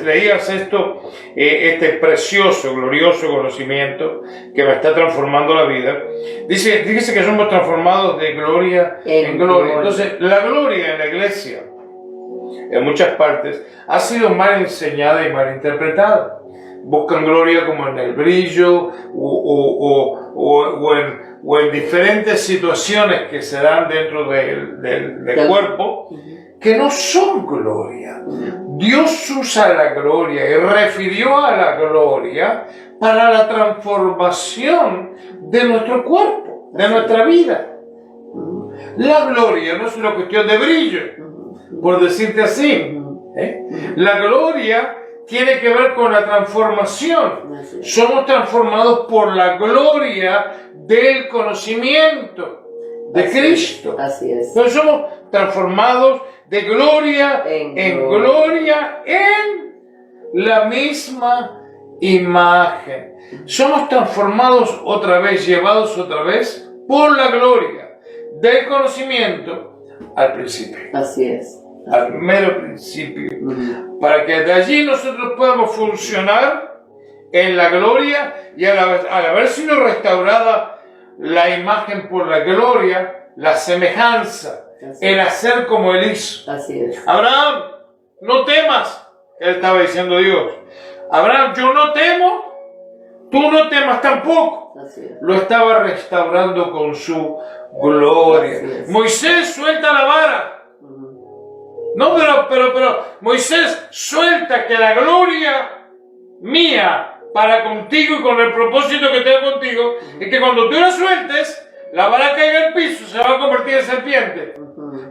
leías esto, este precioso, glorioso conocimiento que me está transformando la vida. Dice que somos transformados de gloria en gloria. Entonces, la gloria en la iglesia, en muchas partes, ha sido mal enseñada y mal interpretada. Buscan gloria como en el brillo o en diferentes situaciones que se dan dentro del cuerpo, que no son gloria. Dios usa la gloria y refirió a la gloria para la transformación de nuestro cuerpo, de nuestra vida. La gloria no es una cuestión de brillo, por decirte así. La gloria tiene que ver con la transformación. Somos transformados por la gloria del conocimiento de Cristo. Así es. Entonces somos transformados de gloria en gloria en la misma imagen. Somos transformados otra vez, llevados otra vez por la gloria del conocimiento al principio. Así es. Al mero principio, para que de allí nosotros podamos funcionar en la gloria y al haber sido restaurada la imagen por la gloria, la semejanza, el hacer como Él hizo. Así es. Abraham, no temas, Él estaba diciendo Dios. Abraham, yo no temo, tú no temas tampoco. Así es. Lo estaba restaurando con su gloria. Moisés, suelta la vara. No, pero Moisés, suelta que la gloria mía para contigo y con el propósito que tengo contigo es que cuando tú la sueltes, la vara caiga al piso, se va a convertir en serpiente.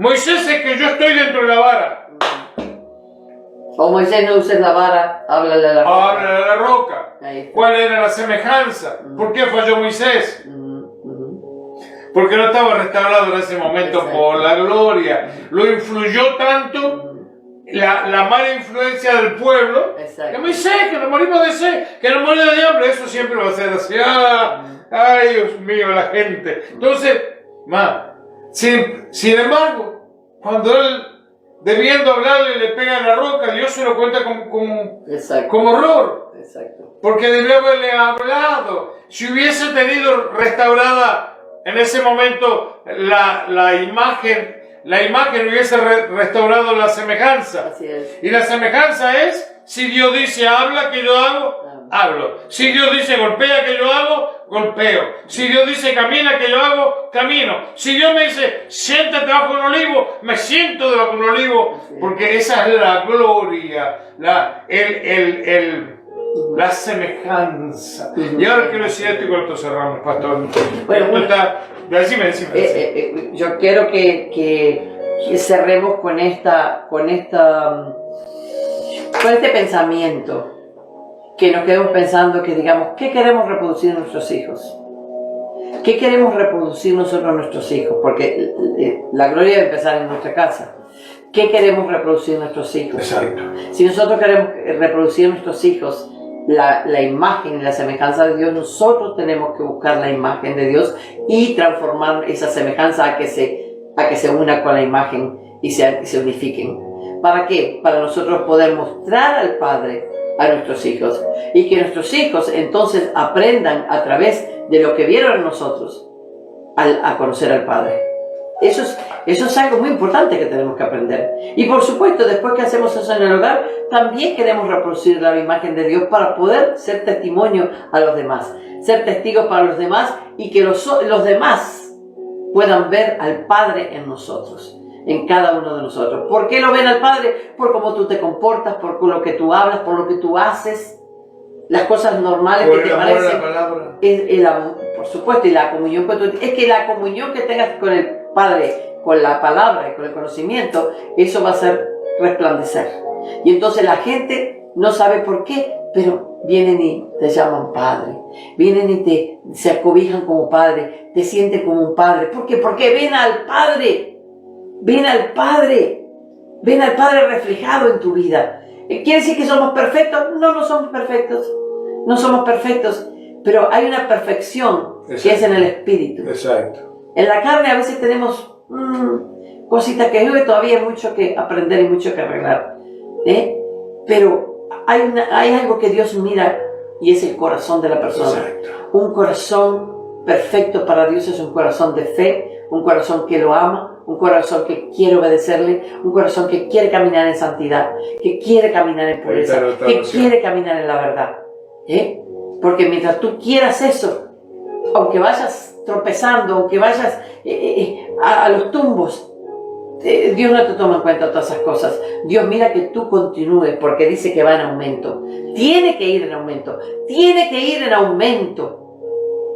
Moisés, es que yo estoy dentro de la vara. O Moisés, no uses la vara, háblale a la roca. Háblale a la roca. ¿Cuál era la semejanza? ¿Por qué falló Moisés? Porque no estaba restaurado en ese momento por la gloria. Lo influyó tanto la mala influencia del pueblo, que Moisés, que nos morimos de sed, que nos morimos de hambre. Eso siempre va a ser así. Ay, Dios mío, la gente. Entonces, sin embargo, cuando él, debiendo hablarle, le pega en la roca, Dios se lo cuenta como horror. Exacto. Porque debió haberle hablado. Si hubiese tenido restaurada en ese momento la imagen hubiese restaurado la semejanza. Así es. Y la semejanza es, si Dios dice habla, que yo hablo. Si Dios dice golpea, que yo hago, golpeo. Si Dios dice camina, que yo hago, camino. Si Dios me dice siéntate bajo un olivo, me siento debajo de un olivo. Porque esa es la gloria, la semejanza. Y ahora quiero decir esto y con esto cerramos, pastor. Bueno, decime. Yo quiero que cerremos con este pensamiento, que nos quedemos pensando, que digamos, ¿qué queremos reproducir en nuestros hijos? ¿Qué queremos reproducir nosotros en nuestros hijos? Porque la gloria debe empezar en nuestra casa. ¿Qué queremos reproducir en nuestros hijos? Exacto. Si nosotros queremos reproducir en nuestros hijos la imagen y la semejanza de Dios, nosotros tenemos que buscar la imagen de Dios y transformar esa semejanza a que se una con la imagen y se unifiquen. ¿Para qué? Para nosotros poder mostrar al Padre a nuestros hijos y que nuestros hijos entonces aprendan a través de lo que vieron en nosotros a conocer al Padre. Eso es algo muy importante que tenemos que aprender. Y por supuesto, después que hacemos eso en el hogar, también queremos reproducir la imagen de Dios para poder ser testimonio a los demás, ser testigos para los demás y que los demás puedan ver al Padre en nosotros, en cada uno de nosotros. ¿Por qué lo ven al Padre? Por cómo tú te comportas, por lo que tú hablas, por lo que tú haces. las cosas normales Por que el te amor a parecen. la palabra. Es el amor, por supuesto, y la comunión con tu, es que la comunión que tengas con el Padre, con la palabra y con el conocimiento, eso va a hacer resplandecer. Y entonces la gente no sabe por qué, pero vienen y te llaman Padre, vienen y se acobijan como Padre, te sienten como un Padre. ¿Por qué? Porque ven al Padre, ven al Padre, ven al Padre reflejado en tu vida. ¿Quiere decir que somos perfectos? No, no somos perfectos, no somos perfectos, pero hay una perfección que es en el Espíritu. Exacto. En la carne a veces tenemos cositas que todavía hay mucho que aprender y mucho que arreglar, pero hay algo que Dios mira y es el corazón de la persona. Exacto. Un corazón perfecto para Dios es un corazón de fe, un corazón que lo ama, un corazón que quiere obedecerle, un corazón que quiere caminar en santidad, que quiere caminar en pureza, que quiere caminar en la verdad. Porque mientras tú quieras eso, aunque vayas tropezando, aunque vayas a los tumbos, Dios no te toma en cuenta todas esas cosas. Dios mira que tú continúes porque dice que va en aumento. Tiene que ir en aumento. Tiene que ir en aumento.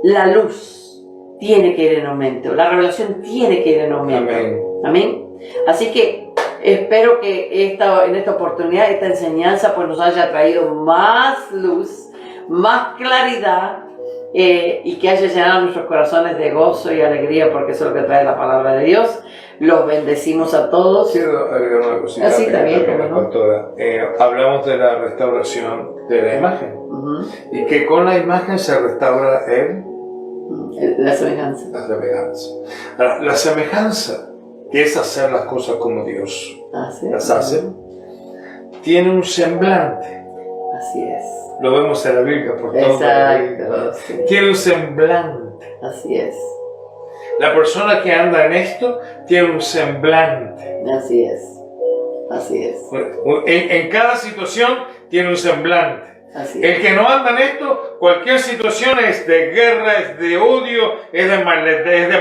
La luz tiene que ir en aumento. La revelación tiene que ir en aumento. Amén. Amén. Así que espero que en esta oportunidad, esta enseñanza, pues nos haya traído más luz, más claridad, y que haya llenado nuestros corazones de gozo y alegría, porque eso es lo que trae la palabra de Dios. Los bendecimos a todos. Quiero agregar una cosita. Así también, pastora. Hablamos de la restauración de la imagen. Y que con la imagen se restaura la semejanza. La semejanza. Ahora, la semejanza, que es hacer las cosas como Dios las hace, tiene un semblante. Así es. Lo vemos en la Biblia por todo. Exacto. Sí. Tiene un semblante. Así es. La persona que anda en esto tiene un semblante. Así es. Así es. En cada situación tiene un semblante. Así El que no anda en esto, cualquier situación es de guerra, es de odio, es de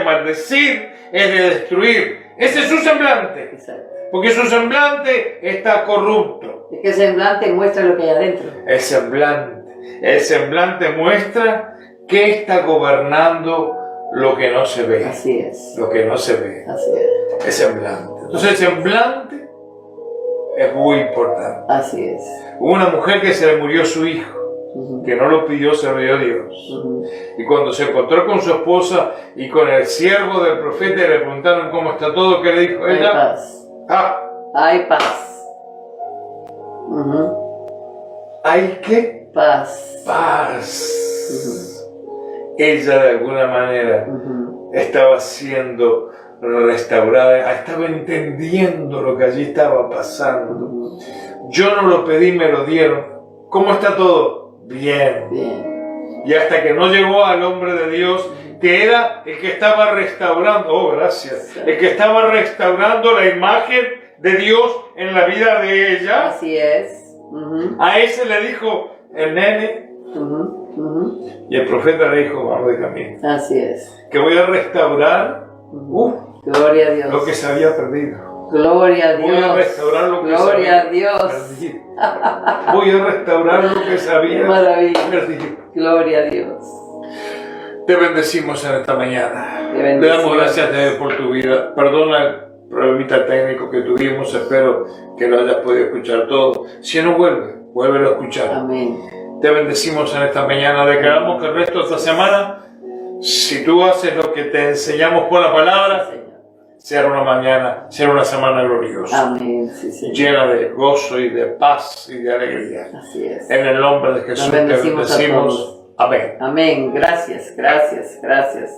maldecir, es de destruir. Ese es su semblante. Exacto. Porque su semblante está corrupto. Es que el semblante muestra lo que hay adentro. El semblante muestra que está gobernando lo que no se ve. Así es. Lo que no se ve. Así es. El semblante. Entonces el semblante es muy importante. Así es. Hubo una mujer que se le murió su hijo, que no lo pidió, se lo dio Dios. Y cuando se encontró con su esposa y con el siervo del profeta y le preguntaron cómo está todo, ¿qué le dijo ella? Hay paz. Hay paz. ¿Hay qué? Paz. Paz. Ella de alguna manera estaba siendo restaurada, estaba entendiendo lo que allí estaba pasando. Yo no lo pedí, me lo dieron. ¿Cómo está todo? Bien. Bien. Y hasta que no llegó al hombre de Dios, que era el que estaba restaurando, oh gracias, el que estaba restaurando la imagen de Dios en la vida de ella. Así es. A ese le dijo el nene, y el profeta le dijo, vamos de camino. Así es. Que voy a restaurar Gloria a Dios. lo que se había perdido. Gloria a Dios. Voy a restaurar lo que se Gloria había a Dios. perdido. Voy a restaurar lo que se había perdido. Gloria a Dios. Te bendecimos en esta mañana. Te Le damos gracias por tu vida. Perdona el problemita técnico que tuvimos. Espero que lo hayas podido escuchar todo. Si no vuélvelo a escuchar. Amén. Te bendecimos en esta mañana. Declaramos que el resto de esta semana, si tú haces lo que te enseñamos por la palabra, será una semana gloriosa. Amén. Sí, Señor. Llena de gozo y de paz y de alegría. Así es. En el nombre de Jesús te bendecimos. Amén. Amén. Gracias, gracias, gracias.